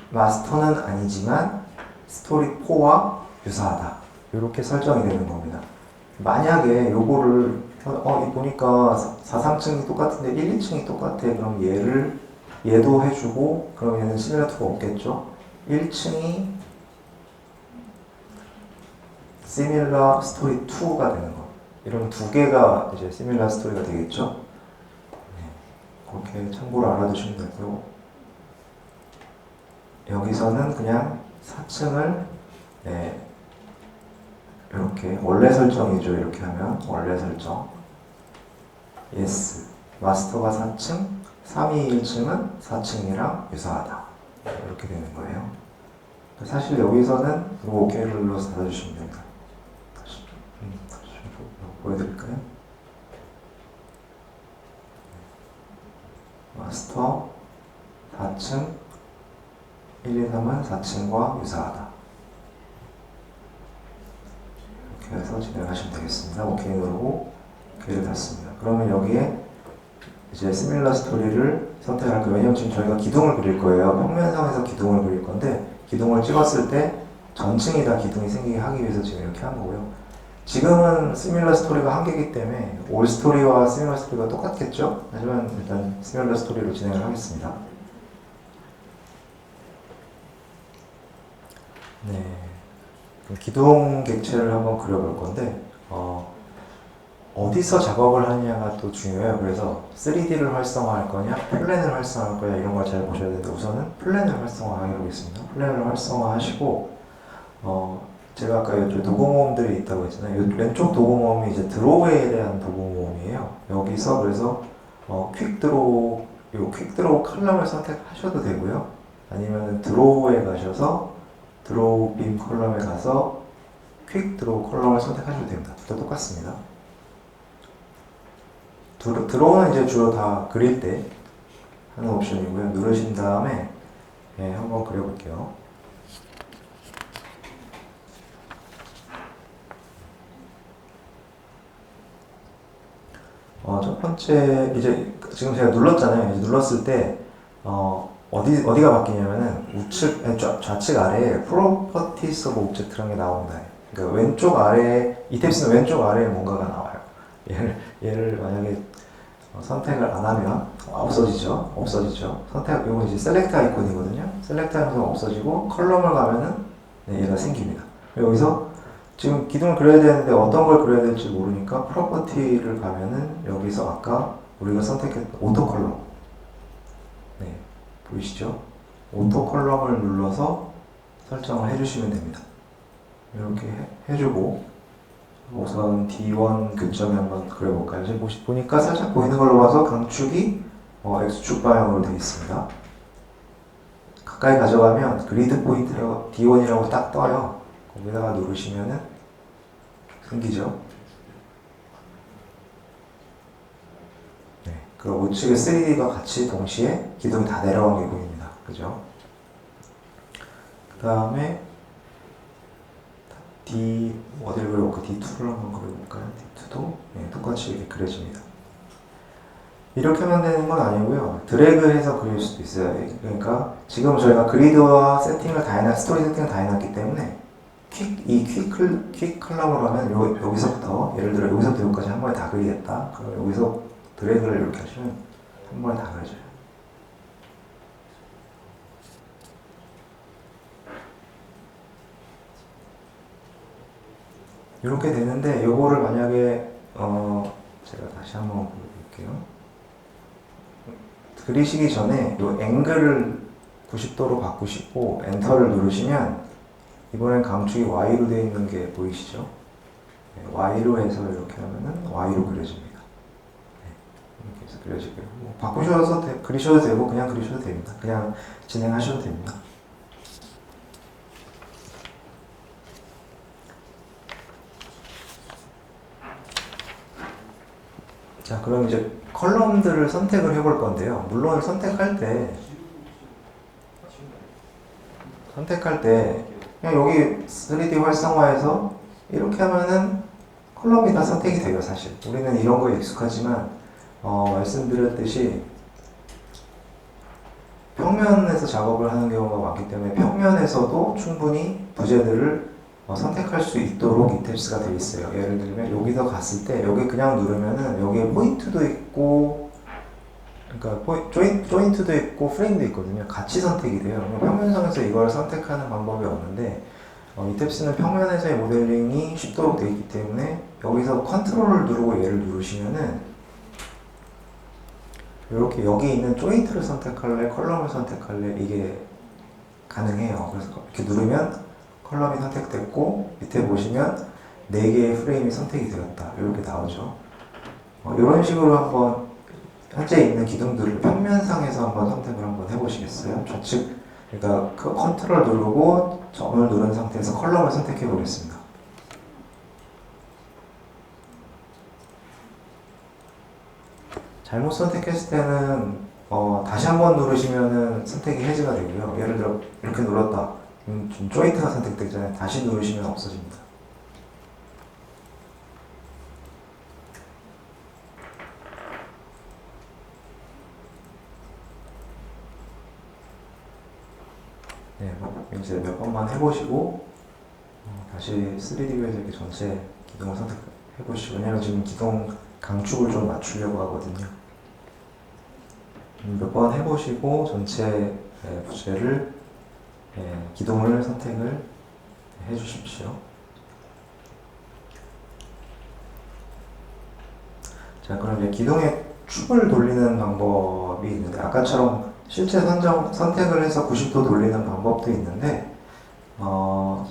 마스터는 아니지만 스토리 4와 유사하다. 이렇게 설정이 되는 겁니다. 만약에 요거를 보니까 4, 3층이 똑같은데 1, 2층이 똑같아. 그럼 얘도 해주고 그럼 얘는 시밀러 2가 없겠죠. 1층이 시밀러 스토리 2가 되는 거. 이런 두 개가 이제 시밀러 스토리가 되겠죠. 네, 그렇게 참고로 알아두시면 되고요. 여기서는 그냥 4층을 이렇게 원래 설정이죠. 이렇게 하면 원래 설정 yes 마스터가 4층 321층은 4층이랑 유사하다 이렇게 되는 거예요. 사실 여기서는 이거 OK를 눌러서 닫아주시면 됩니다. 다시 보여드릴까요? 마스터 4층 1, 2, 3은 4층과 유사하다. 이렇게 해서 진행하시면 되겠습니다. OK 누르고 OK를 닫습니다. 그러면 여기에 이제 시밀러 스토리를 선택할 거예요. 왜냐면 지금 저희가 기둥을 그릴 거예요. 평면상에서 기둥을 그릴 건데 기둥을 찍었을 때 전층이 다 기둥이 생기게 하기 위해서 지금 이렇게 한 거고요. 지금은 시밀러 스토리가 한 개이기 때문에 올 스토리와 시밀러 스토리가 똑같겠죠? 하지만 일단 시밀러 스토리로 진행을 하겠습니다. 네. 그럼 기둥 객체를 한번 그려볼 건데, 어디서 작업을 하느냐가 또 중요해요. 그래서 3D를 활성화할 거냐, 플랜을 활성화할 거냐, 이런 걸 잘 보셔야 되는데, 우선은 플랜을 활성화해 보겠습니다. 플랜을 활성화하시고, 제가 아까 이쪽 도구 모음들이 있다고 했잖아요. 왼쪽 도구 모음이 이제 드로우에 대한 도구 모음이에요. 여기서 그래서 퀵 드로우, 요 퀵 드로우 컬럼을 선택하셔도 되고요. 아니면 드로우에 가셔서 드로우 빔 컬럼에 가서 퀵 드로우 컬럼을 선택하셔도 됩니다. 둘 다 똑같습니다. 드로우는 이제 주로 다 그릴 때 하는 옵션이고요. 누르신 다음에 한번 그려볼게요. 첫 번째 이제 지금 제가 눌렀잖아요. 이제 눌렀을 때 어디가 바뀌냐면은 좌측 아래에 Properties of Object라는 게 나옵니다. 그러니까 왼쪽 아래 이 탭스는 왼쪽 아래에 뭔가가 나와요. 얘를 만약에 선택을 안 하면 없어지죠. 이거 이제 셀렉트 아이콘이거든요. 셀렉트 하면서 없어지고 컬럼을 가면은 얘가 생깁니다. 여기서 지금 기둥을 그려야 되는데 어떤 걸 그려야 될지 모르니까 프로퍼티를 가면은 여기서 아까 우리가 선택했던 오토 컬럼, 네, 보이시죠? 오토 컬럼을 눌러서 설정을 해주시면 됩니다. 이렇게 해주고 우선 D1 교점에 한번 그려볼까요? 지금 보니까 살짝 보이는 걸로 봐서 강축이 X축 방향으로 되어 있습니다. 가까이 가져가면 그리드 포인트 D1이라고 딱 떠요. 거기다가 누르시면은 생기죠. 네, 그 우측에 3D가 같이 동시에 기둥이 다 내려간 게 보입니다. 그죠? 그 다음에 어디를 그려볼까? D2를 한번 그려볼까요? D2도 똑같이 이렇게 그려집니다. 이렇게만 되는 건 아니고요. 드래그해서 그릴 수도 있어요. 그러니까 지금 저희가 그리드와 세팅을 스토리 세팅을 다 해놨기 때문에 퀵 컬럼으로 하면 여기서부터 예를 들어 여기서부터 여기까지 한 번에 다 그리겠다. 그럼 여기서 드래그를 이렇게 하시면 한 번에 다 그려져요. 이렇게 되는데 요거를 만약에 제가 다시 한번 보여드릴게요. 그리시기 전에 요 앵글을 90도로 바꾸시고 엔터를 누르시면 이번엔 강축이 Y로 되어 있는 게 보이시죠? 네, Y로 해서 이렇게 하면은 Y로 그려집니다. 네, 이렇게 해서 그려지고요. 바꾸셔서 그리셔도 되고 그냥 그리셔도 됩니다. 그냥 진행하셔도 됩니다. 자, 그럼 이제 컬럼들을 선택을 해볼 건데요. 물론 선택할 때 그냥 여기 3D 활성화해서 이렇게 하면은 컬럼이 다 선택이 돼요. 사실 우리는 이런 거에 익숙하지만 말씀드렸듯이 평면에서 작업을 하는 경우가 많기 때문에 평면에서도 충분히 부재들을 선택할 수 있도록 이 탭스가 되어 있어요. 예를 들면 여기서 갔을 때 여기 그냥 누르면은 여기에 포인트도 있고 그러니까 조인트도 있고 프레임도 있거든요. 같이 선택이 돼요. 평면상에서 이걸 선택하는 방법이 없는데 이 탭스는 평면에서의 모델링이 쉽도록 되어 있기 때문에 여기서 컨트롤을 누르고 얘를 누르시면은 이렇게 여기 있는 조인트를 선택할래, 컬럼을 선택할래 이게 가능해요. 그래서 이렇게 누르면 컬럼이 선택됐고 밑에 보시면 4개의 프레임이 선택이 되었다. 이렇게 나오죠. 이런 식으로 한번 현재 있는 기둥들을 평면상에서 한번 선택을 한번 해보시겠어요? 좌측, 그러니까 컨트롤 누르고 점을 누른 상태에서 컬럼을 선택해 보겠습니다. 잘못 선택했을 때는 다시 한번 누르시면은 선택이 해제가 되고요. 예를 들어 이렇게 눌렀다. 좀 조인트가 선택되잖아요. 다시 누르시면 없어집니다. 네, 이제 몇 번만 해보시고 다시 3D뷰에서 이렇게 전체 기둥을 선택해보시고 왜냐면 지금 기둥 강축을 좀 맞추려고 하거든요. 몇 번 해보시고 전체 부재를 기둥을 선택을 해주십시오. 자, 그럼 이제 기둥의 축을 돌리는 방법이 있는데, 아까처럼 실제 선택을 해서 90도 돌리는 방법도 있는데,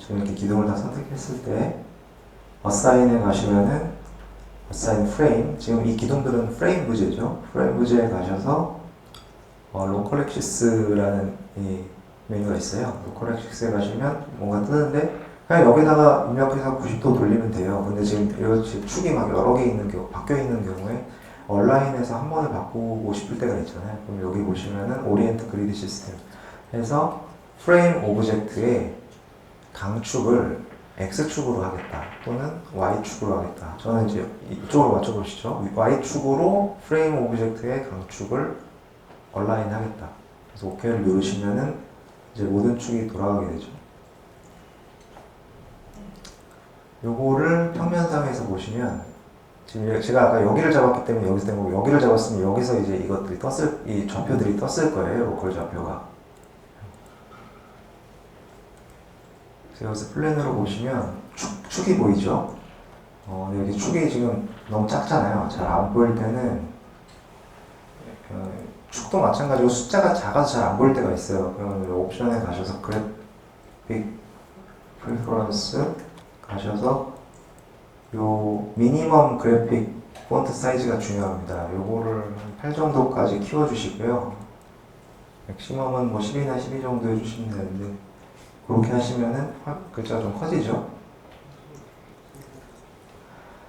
지금 이렇게 기둥을 다 선택했을 때, 어사인에 가시면은, 어사인 프레임, 지금 이 기둥들은 프레임 부재죠. 프레임 부재에 가셔서, 로컬 액시스라는 이 메뉴가 있어요. 로컬 액시스에 가시면 뭔가 뜨는데, 그냥 여기다가 입력해서 90도 돌리면 돼요. 근데 지금 이렇게 축이 막 여러 개 있는 경우, 바뀌어 있는 경우에 온라인에서 한 번에 바꾸고 싶을 때가 있잖아요. 그럼 여기 보시면은 오리엔트 그리드 시스템 해서 프레임 오브젝트의 강축을 X축으로 하겠다 또는 Y축으로 하겠다. 저는 이제 이쪽으로 맞춰보시죠. Y축으로 프레임 오브젝트의 강축을 온라인 하겠다. 그래서 OK를 누르시면은 이제 모든 축이 돌아가게 되죠. 요거를 평면상에서 보시면 지금 제가 아까 여기를 잡았기 때문에 여기서 된 거고, 여기를 잡았으면 여기서 이제 이것들이 이 좌표들이 떴을 거예요. 로컬 좌표가. 그래서 여기서 플랜으로 보시면 축이 보이죠? 여기 축이 지금 너무 작잖아요. 잘 안 보일 때는 축도 마찬가지고 숫자가 작아서 잘 안 보일 때가 있어요. 그러면 옵션에 가셔서 그래픽 프리퍼런스 가셔서 요 미니멈 그래픽 폰트 사이즈가 중요합니다. 요거를 한 8 정도까지 키워주시고요. 맥시멈은 뭐 10이나 12 정도 해주시면 되는데, 그렇게 하시면은 글자가 좀 커지죠.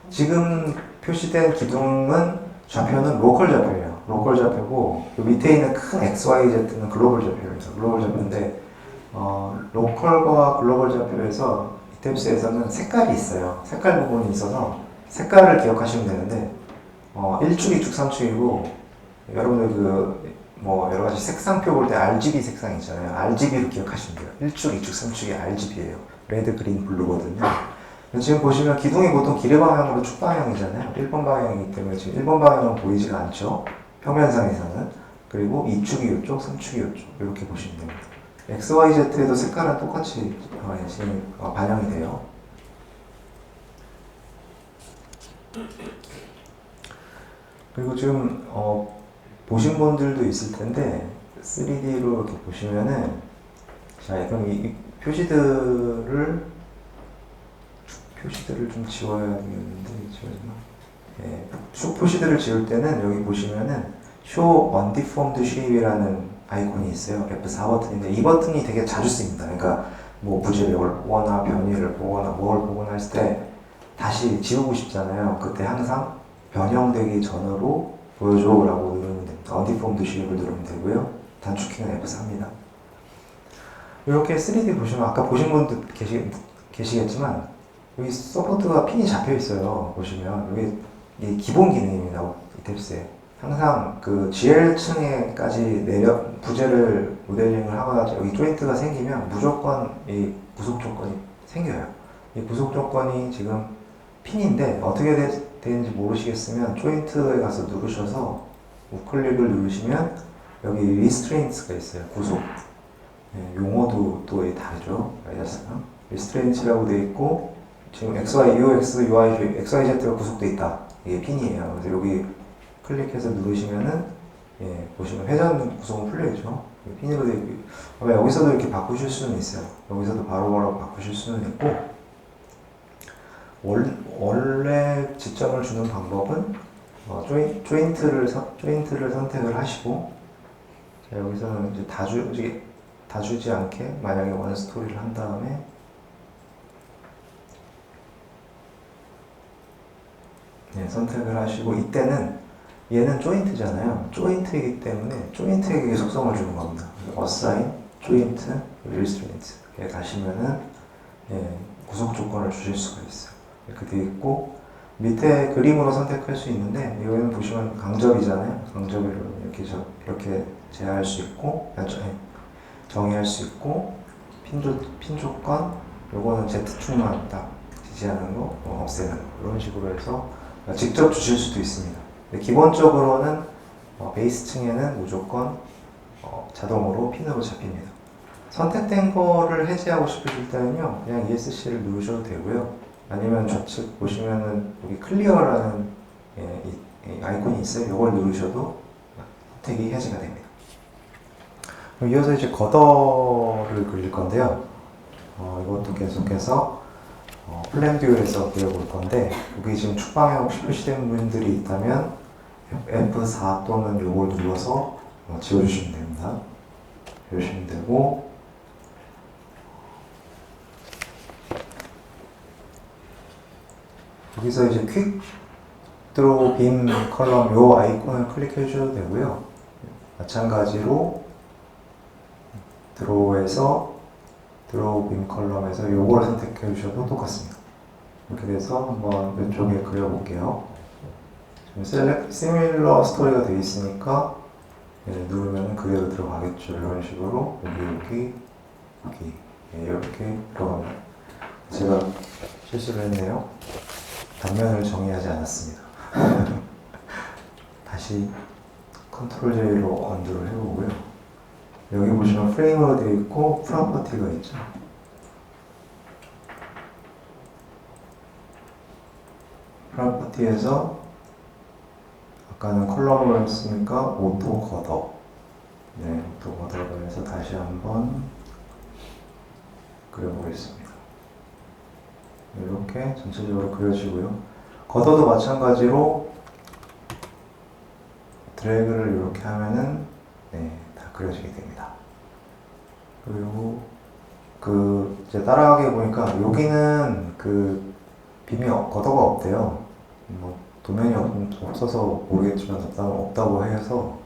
지금 표시된 기둥은 좌표는 로컬 좌표예요. 로컬 좌표고, 요 밑에 있는 큰 XYZ는 글로벌 좌표입니다. 글로벌 좌표인데, 로컬과 글로벌 좌표에서 이탭스에서는 색깔이 있어요. 색깔 부분이 있어서 색깔을 기억하시면 되는데, 1축, 2축, 3축이고, 여러분들 뭐 여러 가지 색상표 볼 때 RGB 색상 있잖아요. RGB로 기억하시면 돼요. 1축, 2축, 3축이 RGB예요. 레드, 그린, 블루거든요. 지금 보시면 기둥이 보통 기뢰 방향으로 축 방향이잖아요. 1번 방향이기 때문에 지금 1번 방향은 보이지가 않죠. 평면상에서는. 그리고 2축이 이쪽, 3축이 이쪽. 이렇게 보시면 됩니다. XYZ에도 색깔은 똑같이 지금 반영이 돼요. 그리고 지금 보신 분들도 있을 텐데 3D로 이렇게 보시면은, 자, 그럼 이 표시들을 좀 지워야 되겠는데, 지워지나? 예, 축 표시들을 지울 때는 여기 보시면은 Show Undeformed Shape이라는 아이콘이 있어요. F4 버튼인데 이 버튼이 되게 자주 쓰입니다. 그러니까 뭐 부재를 보거나 변이를 보거나 뭘 보거나 했을 때 다시 지우고 싶잖아요. 그때 항상 변형되기 전으로 보여줘라고 누르면 됩니다. Undeformed Shape을 누르면 되고요. 단축키는 F4입니다. 이렇게 3D 보시면 아까 보신 분도 계시겠지만 여기 서포트가 핀이 잡혀 있어요. 보시면 여기 기본 기능입니다. 이탭스에 항상 그 GL층에까지 부재를 모델링을 하거나 여기 조인트가 생기면 무조건 이 구속 조건이 생겨요. 이 구속 조건이 지금 핀인데 어떻게 되는지 모르시겠으면 조인트에 가서 누르셔서 우클릭을 누르시면 여기 리스트레인트가 있어요. 구속. 네, 용어도 또 다르죠. 리스트레인트라고 되어 있고, 지금 XY, UX, UI, XYZ가 구속되어 있다. 이게 핀이에요. 그래서 여기 클릭해서 누르시면은, 예, 보시면 회전 구속은 풀려있죠. 핀으로 되어 있고, 아마 여기서도 이렇게 바꾸실 수는 있어요. 여기서도 바로바로 바꾸실 수는 있고, 원래 지점을 주는 방법은 조인트를 선택을 하시고, 자, 여기서는 이제 다 주지 않게 만약에 원 스토리를 한 다음에 네, 선택을 하시고, 이때는 얘는 조인트잖아요. 조인트이기 때문에 조인트에게 속성을 주는 겁니다. 어사인, 조인트, 리스트레인트에 가시면은 예, 구속 조건을 주실 수가 있어요. 이렇게 되어 있고, 밑에 그림으로 선택할 수 있는데, 여기는 보시면 강접이잖아요. 강접을 이렇게 제어할 수 있고, 정의할 수 있고, 핀 조건, 요거는 Z축만 딱 지지하는 거, 없애는 거, 이런 식으로 해서 직접 주실 수도 있습니다. 근데 기본적으로는 베이스층에는 무조건 자동으로 핀으로 잡힙니다. 선택된 거를 해제하고 싶으실 때는요, 그냥 ESC를 누르셔도 되고요. 아니면 좌측 보시면은 여기 클리어라는 이 아이콘이 있어요. 이걸 누르셔도 선택이 해제가 됩니다. 그럼 이어서 이제 걷어를 그릴 건데요. 이것도 계속해서 플랜 뷰에서 그려볼 건데, 여기 지금 축방해 하고 싶으시는 분들이 있다면 F4 또는 이걸 눌러서 지워주시면 됩니다. 지워주시면 되고, 여기서 이제 퀵 드로우 빔 컬럼 요 아이콘을 클릭해 주셔도 되고요. 마찬가지로 드로우에서 드로우 빔 컬럼에서 요걸 선택해 주셔도 똑같습니다. 이렇게 돼서 한번 이쪽에 그려볼게요. 지금 셀렉트 시밀러 스토리가 되어 있으니까 누르면 그대로 들어가겠죠. 이런 식으로 여기 이렇게 들어갑니다. 제가 실수를 했네요. 단면을 정의하지 않았습니다. 다시 컨트롤 J로 언두를 해보고요. 여기 보시면 프레임으로 되어 있고 프로퍼티가 있죠. 프로퍼티에서 아까는 컬럼으로 했으니까 오토 걷어. 네, 오토 걷어로 해서 다시 한번 그려보겠습니다. 이렇게 전체적으로 그려지고요. 걷어도 마찬가지로 드래그를 이렇게 하면은 다 그려지게 됩니다. 그리고 이제 따라하게 보니까 여기는 빔이 걷어가 없대요. 도면이 없어서 모르겠지만 없다고 해서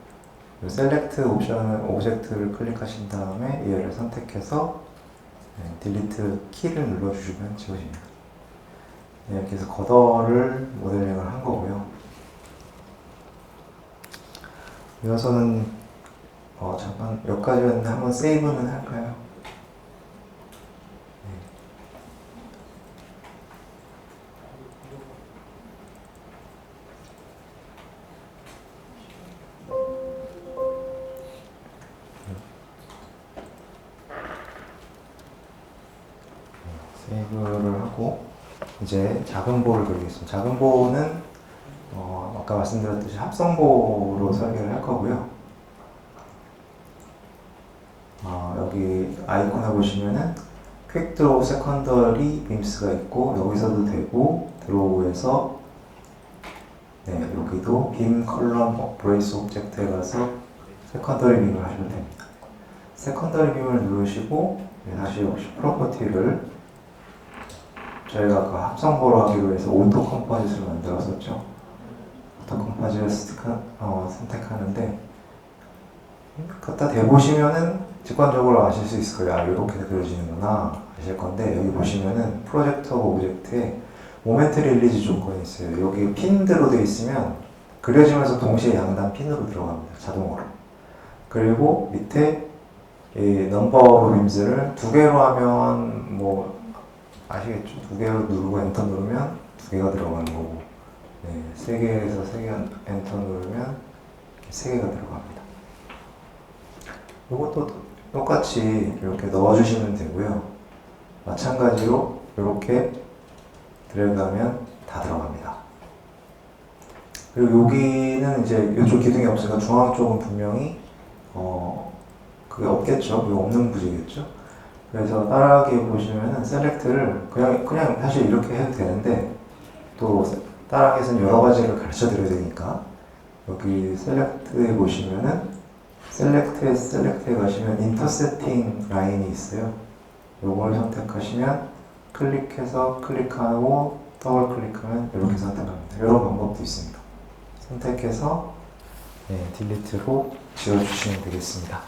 셀렉트 옵션을 오브젝트를 클릭하신 다음에 얘를 선택해서 딜리트 키를 눌러주시면 지워집니다. 이렇게 해서 걷어를 모델링을 한 거고요. 이어서는 잠깐 여기까지는 한번 세이브는 할까요? 세이브를 하고 이제 작은 보를 그리겠습니다. 작은 보는 아까 말씀드렸듯이 합성보로 설계를 할 거고요. 여기 아이콘에 보시면은 퀵 드로우 세컨더리 빔스가 있고 여기서도 되고 드로우에서 여기도 빔 컬럼 브레이스 오브젝트에 가서 세컨더리 빔을 하셔도 됩니다. 세컨더리 빔을 누르시고 다시 역시 프로퍼티를 저희가 아까 합성보로 하기로 해서 오토 컴포짓을 만들었었죠. 오토 컴포짓을 선택하는데 갖다 대보시면은 직관적으로 아실 수 있을 거예요. 이렇게 그려지는구나 아실 건데, 여기 보시면은 프로젝터 오브젝트에 모멘트 릴리즈 조건이 있어요. 여기 핀으로 되어 있으면 그려지면서 동시에 양단 핀으로 들어갑니다. 자동으로. 그리고 밑에 이 넘버 오브 빔스를 2개로 하면 아시겠죠? 2개로 누르고 엔터 누르면 2개가 들어가는 거고, 3개에서 3개 엔터 누르면 3개가 들어갑니다. 이것도 똑같이 이렇게 넣어주시면 되고요. 마찬가지로 이렇게 드래그하면 다 들어갑니다. 그리고 여기는 이제 이쪽 기둥이 없으니까 중앙 쪽은 분명히 그게 없겠죠. 그게 없는 부지겠죠. 그래서 따라하기 보시면은 셀렉트를 그냥 사실 이렇게 해도 되는데, 또 따라하기에서는 여러 가지를 가르쳐 드려야 되니까 여기 셀렉트에 보시면은 셀렉트에 가시면 인터세팅 라인이 있어요. 요걸 선택하시면 클릭해서 클릭하고 더블 클릭하면 이렇게 선택합니다. 이런 방법도 있습니다. 선택해서 딜리트로 지워주시면 되겠습니다.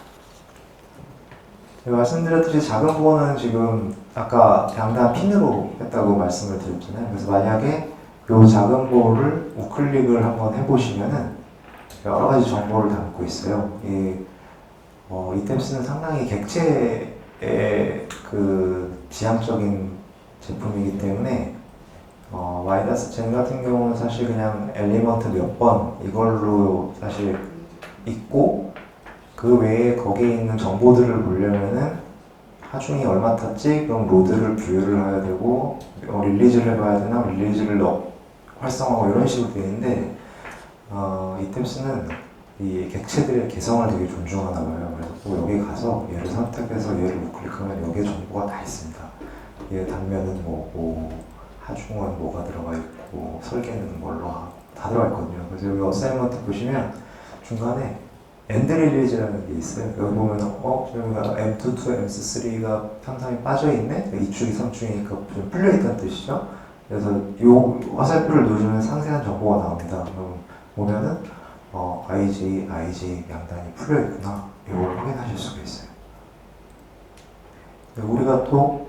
제가 말씀드렸듯이 작은 보는 지금 아까 양단 핀으로 했다고 말씀을 드렸잖아요. 그래서 만약에 이 작은 보를 우클릭을 한번 해보시면은 여러 가지 정보를 담고 있어요. 이 템스는 상당히 객체의 지향적인 제품이기 때문에 마이너스 젠 같은 경우는 사실 그냥 엘리먼트 몇 번 이걸로 사실 있고, 그 외에 거기에 있는 정보들을 보려면은 하중이 얼마 탔지? 그럼 로드를 비교를 해야 되고 릴리즈를 해봐야 되나? 릴리즈를 활성화하고 이런 식으로 되어 있는데 이템스는 이 객체들의 개성을 되게 존중하나 봐요. 그래서 또 여기 가서 얘를 선택해서 얘를 우클릭하면 여기에 정보가 다 있습니다. 얘 단면은 뭐고 하중은 뭐가 들어가 있고 설계는 뭘로 하고 다 들어가 있거든요. 그래서 여기 어사이먼트 보시면 중간에 엔드 릴리즈라는 게 있어요. 여기 보면 여기가 M2, M3가 상상이 빠져있네? 2축이 3축이니까 좀 풀려있다는 뜻이죠. 그래서 이 화살표를 누르면 상세한 정보가 나옵니다. 그럼 보면은 IJ 양단이 풀려있구나. 이걸 확인하실 수가 있어요. 우리가 또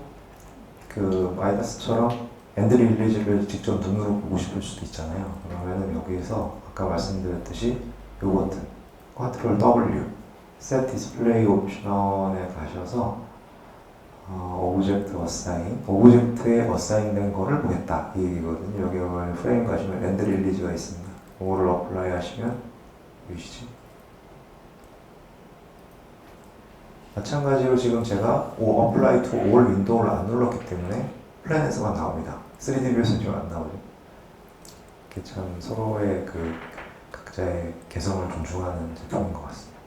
그 마이다스처럼 엔드 릴리즈를 직접 눈으로 보고 싶을 수도 있잖아요. 그러면은 여기에서 아까 말씀드렸듯이 요 버튼 컨트롤 W Set Display 옵션에 가셔서 오브젝트 어사인, 오브젝트에 어사인된 거를 보겠다 이 얘기거든요. 여기 보면 프레임 가시면 엔드 릴리즈가 있습니다. 그거를 어플라이 하시면 보이시죠? 마찬가지로 지금 제가 어플라이 투 올 윈도우를 안 눌렀기 때문에 플랜에서만 나옵니다. 3D 뷰에서는 지금 안 나오죠. 이게 참 서로의 그 각자의 개성을 존중하는 제품인 것 같습니다.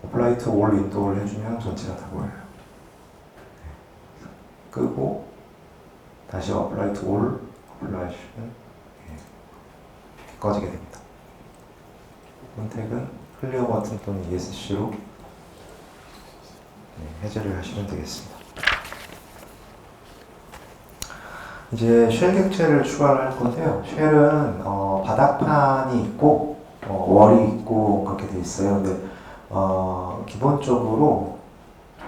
어플라이 투 올 윈도우를 해주면 전체가 다 보여요. 네. 끄고 다시 어플라이 투 올 어플라이 하시면 꺼지게 됩니다. 선택은 클리어 버튼 또는 ESC로 해제를 하시면 되겠습니다. 이제 쉘 객체를 추가를 할 건데요. 쉘은 바닥판이 있고 월이 있고 그렇게 돼 있어요. 근데 기본적으로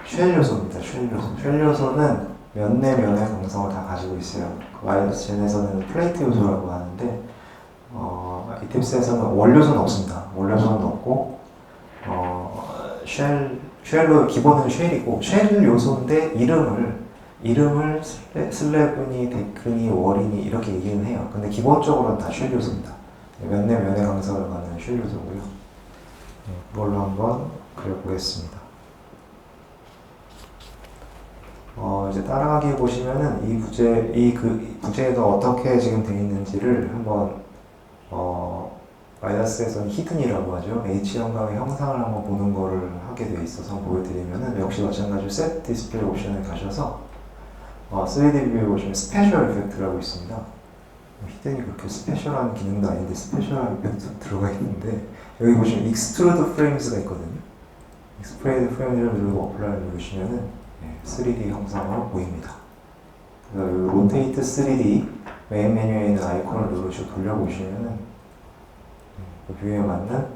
쉘 요소입니다. 쉘 요소. 쉘 요소는 면내 면의 강성을 다 가지고 있어요. 와이어스 젠에서는 플레이트 요소라고 하는데 이팁스에서는 월 요소는 없습니다. 월 요소는 없고 쉘로 기본은 쉘이고 쉘 요소인데 이름을 슬래브니 데크니 월이니 이렇게 얘기는 해요. 근데 기본적으로는 다 쉘 요소입니다. 면내 면의 강성을 갖는 쉘 요소고요. 그걸로 한번 그려보겠습니다. 이제 따라가기 보시면은 이 부제가 어떻게 지금 되어 있는지를 한번 마이다스에서는 히든이라고 하죠. H형광의 형상을 한번 보는 거를 하게 되어 있어서 보여드리면은 역시 마찬가지로 셋 디스플레이 옵션에 가셔서 3D 뷰에 보시면 스페셜 이펙트라고 있습니다. 히든이 그렇게 스페셜한 기능도 아닌데 스페셜한 이펙트 들어가 있는데 여기 보시면 익스트루드 프레임스가 있거든요. 익스트루드 프레임을 누르고 어플라이를 누르시면은 3D 형상으로 보입니다. 그래서 로테이트 3D 메인 메뉴에 있는 아이콘을 누르시고 돌려보시면은 그 뷰에 맞는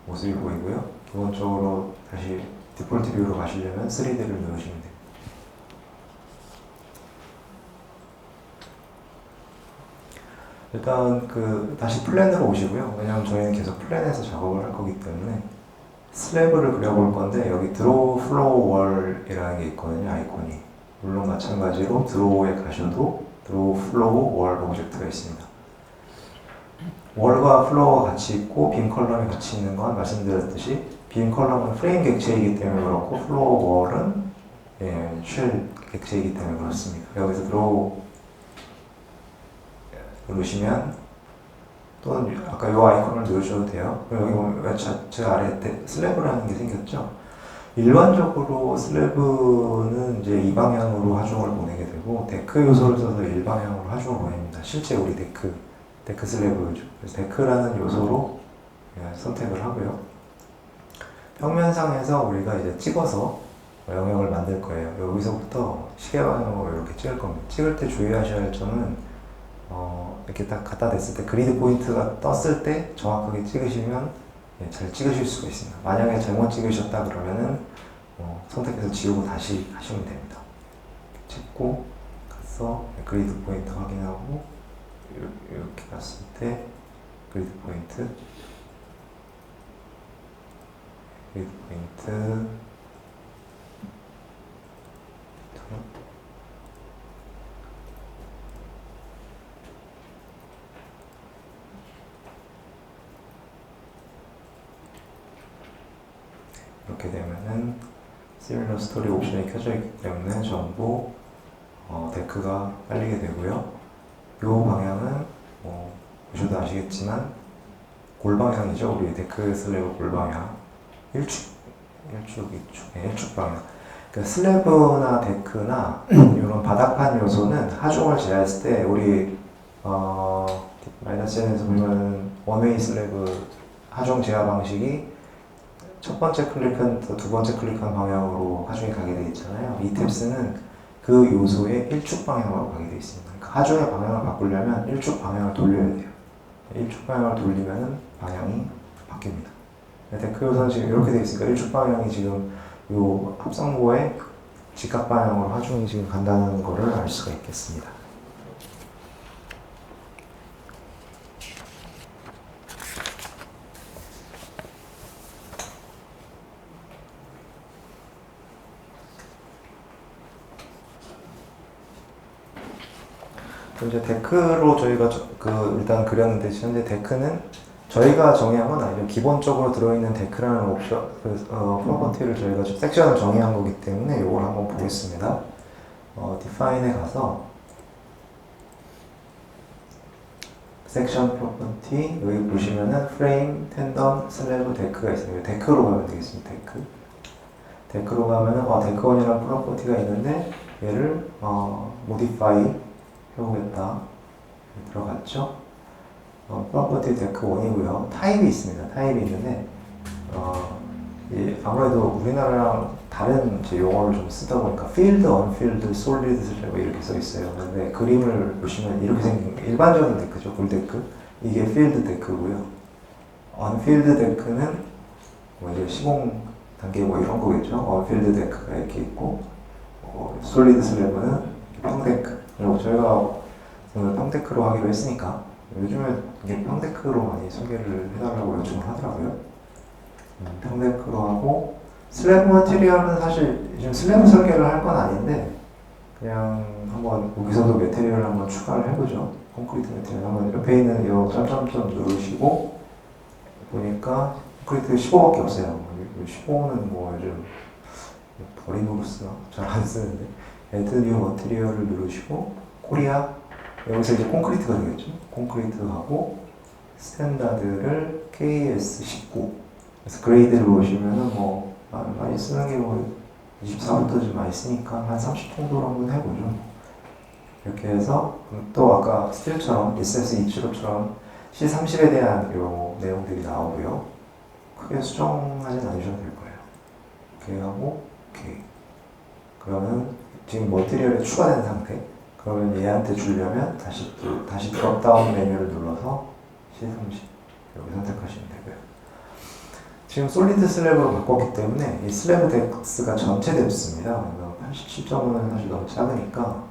모습이 보이고요. 기본적으로 다시 디폴트 뷰로 가시려면 3D를 누르시면 됩니다. 일단 다시 플랜으로 오시고요. 왜냐하면 저희는 계속 플랜에서 작업을 할 거기 때문에 슬래브를 그려볼 건데 여기 드로우 플로우 월이라는 게 있거든요. 아이콘이. 물론 마찬가지로 드로우에 가셔도 드로우 플로우 월 오브젝트가 있습니다. 월과 플로우가 같이 있고 빔 컬럼이 같이 있는 건 말씀드렸듯이 빔 컬럼은 프레임 객체이기 때문에 그렇고 플로우 월은 쉘 객체이기 때문에 그렇습니다. 여기서 드로우 누르시면 또는 아까 이 아이콘을 누르셔도 돼요. 여기 보면 제 아래에 슬래브라는 게 생겼죠. 일반적으로 슬래브는 이제 이 방향으로 하중을 보내게 되고 데크 요소를 써서 일방향으로 하중을 보냅니다. 실제 우리 데크 슬래브죠. 그래서 데크라는 요소로 선택을 하고요. 평면상에서 우리가 이제 찍어서 영역을 만들 거예요. 여기서부터 시계 방향으로 이렇게 찍을 겁니다. 찍을 때 주의하셔야 할 점은 이렇게 딱 갖다 댔을 때 그리드 포인트가 떴을 때 정확하게 찍으시면 잘 찍으실 수가 있습니다. 만약에 잘못 찍으셨다 그러면은 선택해서 지우고 다시 하시면 됩니다. 찍고 가서 그리드 포인트 확인하고 이렇게 갔을 때 그리드 포인트 이렇게 이렇게 되면은 시밀러 스토리 옵션이 켜져 있기 때문에 전부 데크가 깔리게 되고요. 이 방향은 보셔도 아시겠지만 골방향이죠. 우리 데크 슬래브 골방향. 일축 방향. 그러니까 슬래브나 데크나 이런 바닥판 요소는 하중을 제어했을 때 우리 마이너스 N에서 보면 원웨이 슬래브 하중 제어 방식이 첫 번째 클릭한 두 번째 클릭한 방향으로 하중이 가게 되어 있잖아요. 이 탭스는 그 요소의 일축 방향으로 가게 되어 있습니다. 그러니까 하중의 방향을 바꾸려면 일축 방향을 돌려야 돼요. 일축 방향을 돌리면 방향이 바뀝니다. 데크 요소는 지금 이렇게 되어 있으니까 일축 방향이 지금 이 합성부의 직각 방향으로 하중이 지금 간다는 것을 알 수가 있겠습니다. 이제 데크로 저희가 일단 그렸는데 현재 데크는 저희가 정의한 건 아니죠. 기본적으로 들어있는 데크라는 옵션, 프로퍼티를 저희가 섹션을 정의한 거기 때문에 이걸 한번 보겠습니다. define에 가서 섹션 프로퍼티 여기 보시면은 프레임, 텐덤, 슬래브, 데크가 있습니다. 데크로 가면 되겠습니다. 데크로 가면은 데크1이라는 프로퍼티가 있는데 얘를 modify 해보겠다. 들어갔죠? 프로퍼티 데크1이고요. 타입이 있습니다. 타입이 있는데 아무래도 우리나라랑 다른 용어를 좀 쓰다 보니까 필드, 언필드, 솔리드 슬래브 이렇게 써 있어요. 근데 그림을 보시면 이렇게 생긴 일반적인 데크죠. 풀데크. 이게 필드 데크고요. 언필드 데크는 이제 시공 단계 이런 거겠죠. 언필드 데크가 이렇게 있고 솔리드 슬래브는 평데크. 그리고 저희가 오늘 평데크로 하기로 했으니까 요즘에 이게 평데크로 많이 소개를 해달라고 요청을 하더라고요. 평데크로 하고 슬래브 머티리얼은 사실 지금 슬래브 설계를 할 건 아닌데 그냥 한번 여기서도 메테리얼을 한번 추가를 해보죠. 콘크리트 메테리얼 한번 옆에 있는 이 점점점 누르시고 보니까 콘크리트 15밖에 없어요. 15는 요즘 버림으로 쓰나? 잘 안 쓰는데 애드 뉴 머티리얼을 누르시고 코리아 여기서 이제 콘크리트가 되겠죠. 콘크리트하고 스탠다드를 KS19 그래서 그레이드를 보시면은 많이 쓰는 게 24부터 좀 많이 쓰니까 한 30 정도로 한번 해보죠. 이렇게 해서 또 아까 스틸처럼 SS275처럼 C30에 대한 요 내용들이 나오고요. 크게 수정하진 않으셔도 될 거예요. 이렇게 하고 오케이. 그러면 지금 머티리얼에 추가된 상태. 그러면 얘한테 주려면 다시 드롭다운 메뉴를 눌러서 C30 여기 선택하시면 되고요. 지금 솔리드 슬래브로 바꿨기 때문에 이 슬래브 덱스가 전체 뎁스입니다. 87.5는 사실 너무 작으니까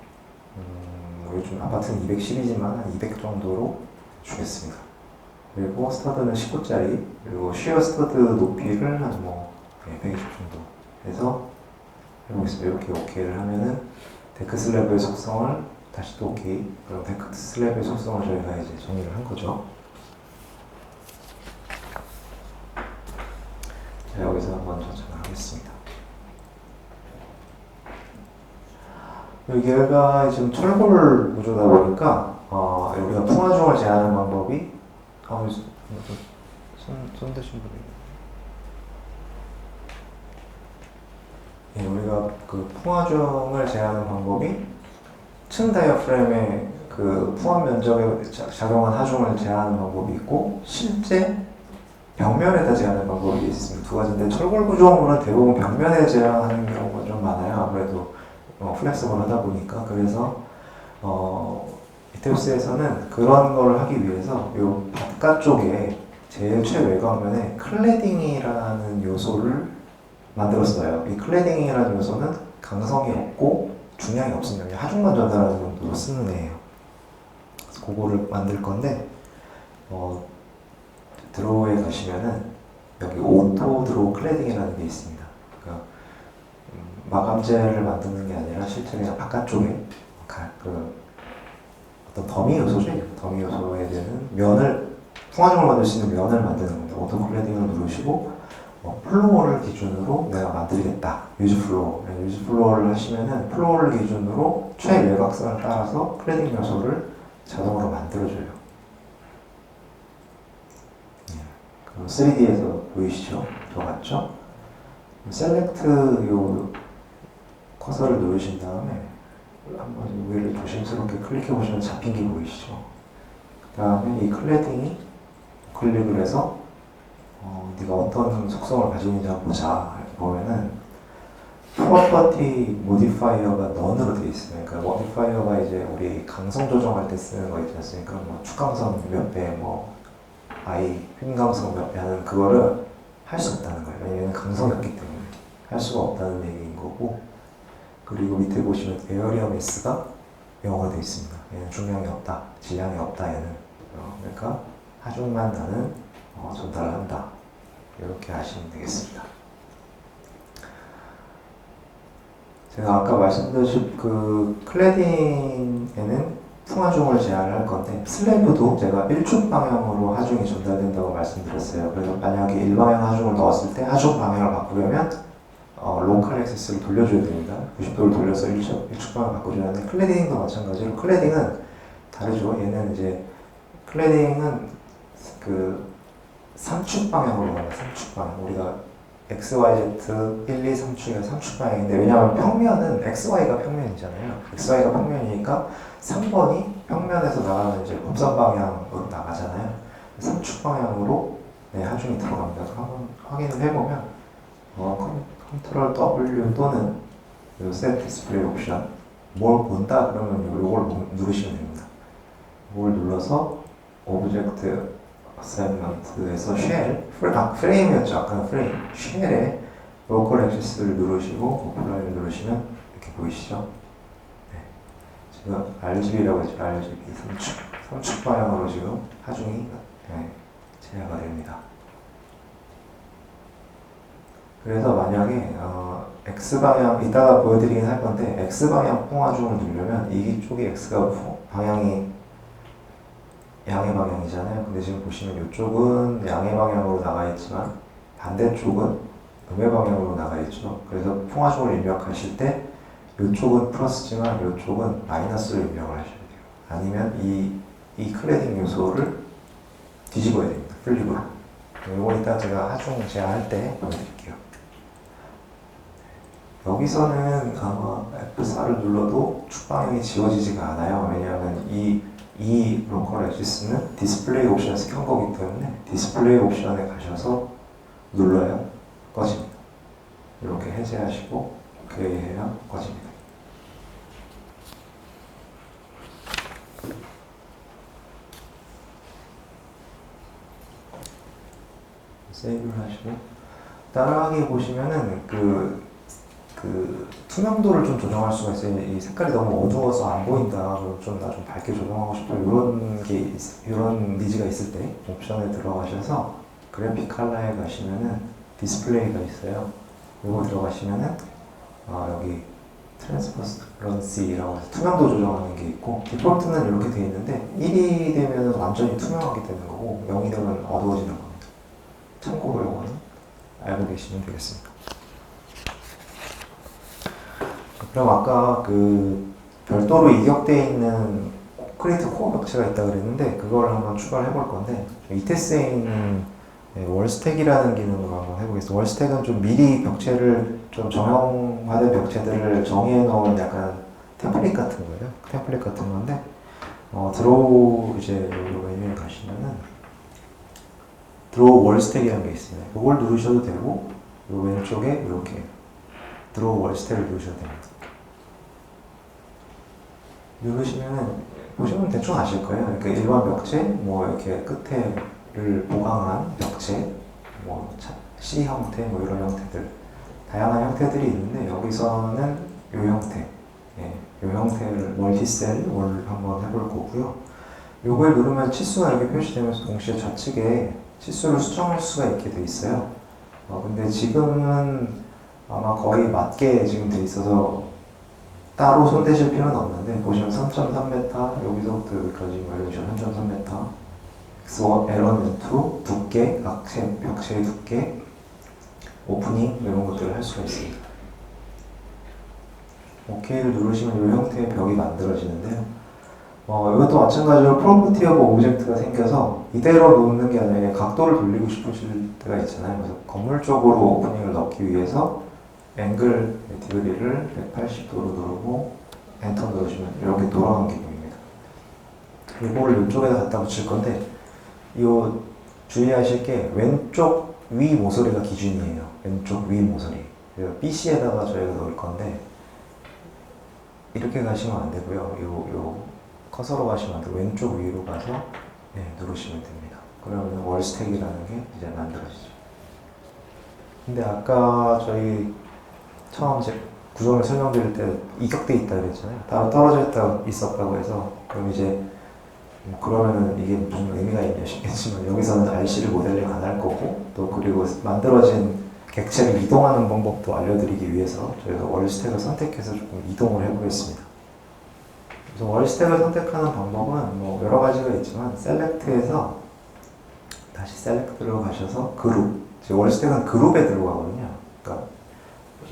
요즘 아파트는 210이지만 한 200 정도로 주겠습니다. 그리고 스터드는 19짜리 그리고 쉬어 스터드 높이를 한 120 정도 해서 해보겠습니다. 이렇게 오케이를 하면은 데크 슬래브의 속성을 다시 또 오케이. 그럼 데크 슬래브의 속성을 저희가 이제 정의를 한 거죠. 자, 여기서 한번 저장을 하겠습니다. 여기가 지금 철골 구조다 보니까 우리가 풍화중을 제하는 방법이 손 대신 분이 우리가 그 풍화중을 제하는 방법이 층 다이어프램의 그 풍화 면적에 작용한 하중을 제하는 방법이 있고 실제 벽면에다 제하는 방법이 있습니다. 두 가지인데 철골 구조물은 대부분 벽면에 제하는 경우가 좀 많아요. 아무래도 플렉서블 하다 보니까. 그래서 이테우스에서는 그런 걸 하기 위해서 요 바깥쪽에 제일 최외곽면에 클레딩이라는 요소를 만들었어요. 이 클레딩이라는 요소는 강성이 없고 중량이 없습니다. 하중만 전달하는 정도로 쓰는 애예요. 그래서 그거를 만들 건데 드로우에 가시면은 여기 오토 드로우 클레딩이라는 게 있습니다. 그러니까 마감재를 만드는 게 아니라 실제 그냥 바깥쪽에 어떤 더미 요소죠. 더미 요소에 대한 면을 풍화중을 만들 수 있는 면을 만드는 겁니다. 오토 클레딩을 누르시고 플로어를 기준으로 내가 만들겠다. 유즈 플로어. 유즈 플로어를 하시면은 플로어를 기준으로 최외곽선을 따라서 클래딩 요소를 자동으로 만들어줘요. 3D에서 보이시죠? 저 같죠? 셀렉트 요 커서를 누르신 다음에 한번 위를 조심스럽게 클릭해 보시면 잡힌 게 보이시죠? 그 다음에 이 클래딩이 클릭을 해서 네가 어떤 속성을 가지고 있는지 한번 보자. 이렇게 보면은 프로퍼티 모디파이어가 none으로 되어 있어요. 그러니까 모디파이어가 이제 우리 강성 조정할 때 쓰는 거 있지 않습니까? 뭐 축강성 몇 배, 뭐 휨감성 몇 배 하는 그거를 할 수 없다는 거예요. 왜냐면 강성이었기 때문에 할 수가 없다는 얘기인 거고. 그리고 밑에 보시면 에어리어미스가 영어가 되어 있습니다. 얘는 중량이 없다, 질량이 없다. 얘는 그러니까 하중만 나는 전달을 한다. 이렇게 하시면 되겠습니다. 제가 아까 말씀드린 그 클래딩에는 풍하중을 제한할 건데 슬래브도 제가 일축 방향으로 하중이 전달된다고 말씀드렸어요. 그래서 만약에 일방향 하중을 넣었을 때 하중 방향을 바꾸려면 로컬 액세스를 돌려줘야 됩니다. 90도를 돌려서 일축 방향을 바꿔줘야 하는데 클래딩도 마찬가지로 클래딩은 다르죠. 얘는 이제 클래딩은 그 3축 방향으로 가요. 3축 방향. 우리가 X, Y, Z 1, 2, 3축이 3축 방향인데 왜냐하면 평면은 XY가 평면이잖아요. XY가 평면이니까 3번이 평면에서 나가는 이제 곡선 방향으로 나가잖아요. 3축 방향으로 하중이 들어갑니다. 한번 확인을 해보면 컨트롤 W 또는 Set Display 옵션 뭘 본다 그러면 이걸 누르시면 됩니다. 이걸 눌러서 오브젝트 어사이먼트에서 프레임이었죠. 아까 프레임 쉘에 로컬 액세스를 누르시고 어플라이를 누르시면 이렇게 보이시죠? 네. 지금 RGB라고 했죠. RGB 3축 방향으로 지금 하중이 제어가 됩니다. 그래서 만약에 X방향 이따가 보여드리긴 할 건데 X방향 풍하중을 누르면 이쪽이 X가 방향이 양의 방향이잖아요. 근데 지금 보시면 이쪽은 양의 방향으로 나가 있지만 반대쪽은 음의 방향으로 나가 있죠. 그래서 풍하중을 입력하실 때 이쪽은 플러스지만 이쪽은 마이너스로 입력을 하셔야 돼요. 아니면 이 클래딩 요소를 뒤집어야 됩니다. 플립으로. 이거 이따 제가 하중 제한할 때 보여드릴게요. 여기서는 F4를 눌러도 축 방향이 지워지지가 않아요. 왜냐하면 이 로컬 액시스는 디스플레이 옵션에서 켠 거기 때문에 디스플레이 옵션에 가셔서 눌러야 꺼집니다. 이렇게 해제하시고 오케이 해야 꺼집니다. 세이브를 하시고 따라하기 보시면은 그 투명도를 좀 조정할 수가 있어요. 이 색깔이 너무 어두워서 안 보인다. 그럼 좀 나 좀 밝게 조정하고 싶어. 이런 니즈가 있을 때 옵션에 들어가셔서 그래픽 컬러에 가시면은 디스플레이가 있어요. 이거 들어가시면은 여기 트랜스퍼런시라고 해서 투명도 조정하는 게 있고 디폴트는 이렇게 되어 있는데 1이 되면 완전히 투명하게 되는 거고 0이 되면 어두워지는 겁니다. 참고로 이거는 알고 계시면 되겠습니다. 그럼 아까 그 별도로 이격되어 있는 콘크리트 코어 벽체가 있다 그랬는데 그걸 한번 추가를 해볼 건데 이테스에 있는 월스택이라는 기능으로 한번 해보겠습니다. 월스택은 좀 미리 벽체를 좀 정형화된 벽체들을 정의해 놓은 약간 템플릿 같은 거예요. 템플릿 같은 건데 드로우 이제 여기로 메뉴에 가시면은 드로우 월스택이라는 게 있습니다. 이걸 누르셔도 되고 요 왼쪽에 이렇게 드로우 월스택을 누르셔도 됩니다. 누르시면은 보시면 대충 아실 거예요. 그러니까 일반 벽체, 뭐 이렇게 끝에를 보강한 벽체, 뭐 C 형태, 뭐 이런 형태들 다양한 형태들이 있는데 여기서는 이 형태, 이 형태를 멀티셀을 한번 해볼 거고요. 요걸 누르면 치수가 이렇게 표시되면서 동시에 좌측에 치수를 수정할 수가 있게 돼 있어요. 근데 지금은 아마 거의 맞게 지금 돼 있어서 따로 손대실 필요는 없는데 보시면 3.3m 여기서부터 여기까지 말해주시면 3.3m X1, L1, L2 두께, 벽체의 두께 오프닝 이런 것들을 할 수가 있습니다. OK를 누르시면 이 형태의 벽이 만들어지는데요. 이것도 마찬가지로 프로퍼티 오브 오브젝트가 생겨서 이대로 놓는 게 아니라 각도를 돌리고 싶으실 때가 있잖아요. 그래서 건물 쪽으로 오프닝을 넣기 위해서 앵글 디그리를 180도로 누르고 엔터 누르시면 이렇게 돌아가는 게 보입니다. 이거를 이쪽에다 갖다 붙일 건데 이 주의하실 게 왼쪽 위 모서리가 기준이에요. 왼쪽 위 모서리. BC에다가 저희가 넣을 건데 이렇게 가시면 안 되고요. 요 커서로 가시면 안 되고 왼쪽 위로 가서 누르시면 됩니다. 그러면 월스택이라는 게 이제 만들어지죠. 근데 아까 저희 처음 제 구조를 설명드릴 때 이격돼 있다 그랬잖아요. 따로 떨어져 있었다고 해서 그럼 이제 그러면은 이게 무슨 의미가 있냐 싶겠지만 여기서는 RC를 모델링 안 할 거고 또 그리고 만들어진 객체를 이동하는 방법도 알려드리기 위해서 저희가 월스택을 선택해서 조금 이동을 해보겠습니다. 그래서 월스택을 선택하는 방법은 뭐 여러 가지가 있지만 셀렉트에서 다시 셀렉트로 가셔서 그룹, 월스택은 그룹에 들어가거든요. 그러니까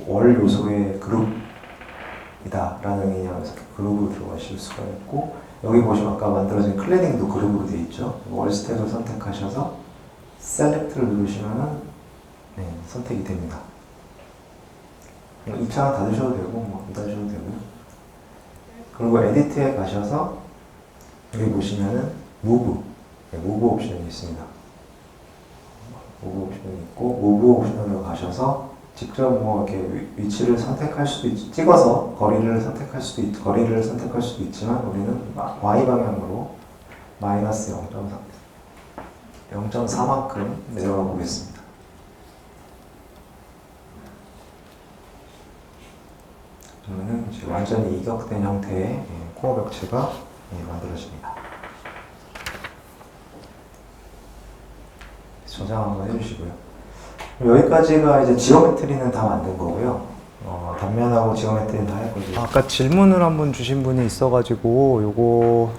월 요소의 그룹이다 라는 의미에서 그룹으로 들어가실 수가 있고 여기 보시면 아까 만들어진 클래딩도 그룹으로 되어 있죠. 월스택을 선택하셔서 셀렉트를 누르시면 선택이 됩니다. 2차는 닫으셔도 되고 뭐 안 닫으셔도 되고요. 그리고 에디트에 가셔서 여기 보시면은 무브 옵션이 있습니다. 무브 옵션이 있고 무브 옵션으로 가셔서 직접 뭐 이렇게 위치를 선택할 수도 찍어서 거리를 선택할 수도 있지만 우리는 Y 방향으로 마이너스 0.4만큼 내려가 보겠습니다. 그러면은 이제 완전히 이격된 형태의 코어 벽체가 만들어집니다. 저장 한번 해주시고요. 여기까지가 이제 지오메트리는 다 만든 거고요. 단면하고 지오메트리는 다 했거든요. 아까 질문을 한번 주신 분이 있어가지고 요거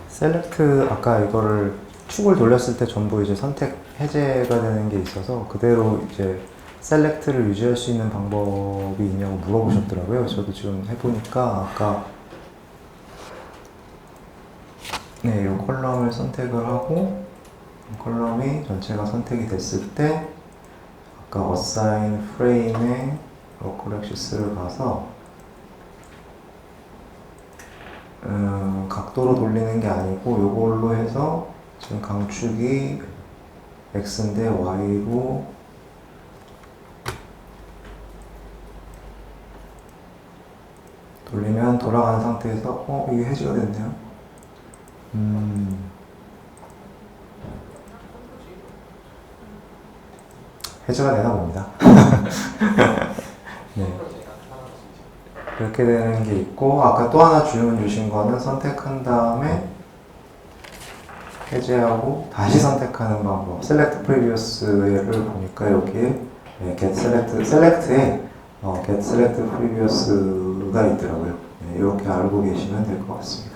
셀렉트 아까 이거를 축을 돌렸을 때 전부 이제 선택 해제가 되는 게 있어서 그대로 이제 셀렉트를 유지할 수 있는 방법이 있냐고 물어보셨더라고요. 저도 지금 해보니까 아까 이 컬럼을 선택을 하고 컬럼이 전체가 선택이 됐을 때 아까 assign frame에 local axis를 가서 각도로 돌리는 게 아니고 요걸로 해서 지금 강축이 x인데 y로 돌리면 돌아가는 상태에서 이게 해제가 됐네요. 해제가 되나 봅니다. 네. 그렇게 되는 게 있고 아까 또 하나 질문 주신 거는 선택한 다음에 해제하고 다시 선택하는 방법. Select Previous를 보니까 여기에 Get Select, Select에 Get Select Previous가 있더라고요. 이렇게 알고 계시면 될 것 같습니다.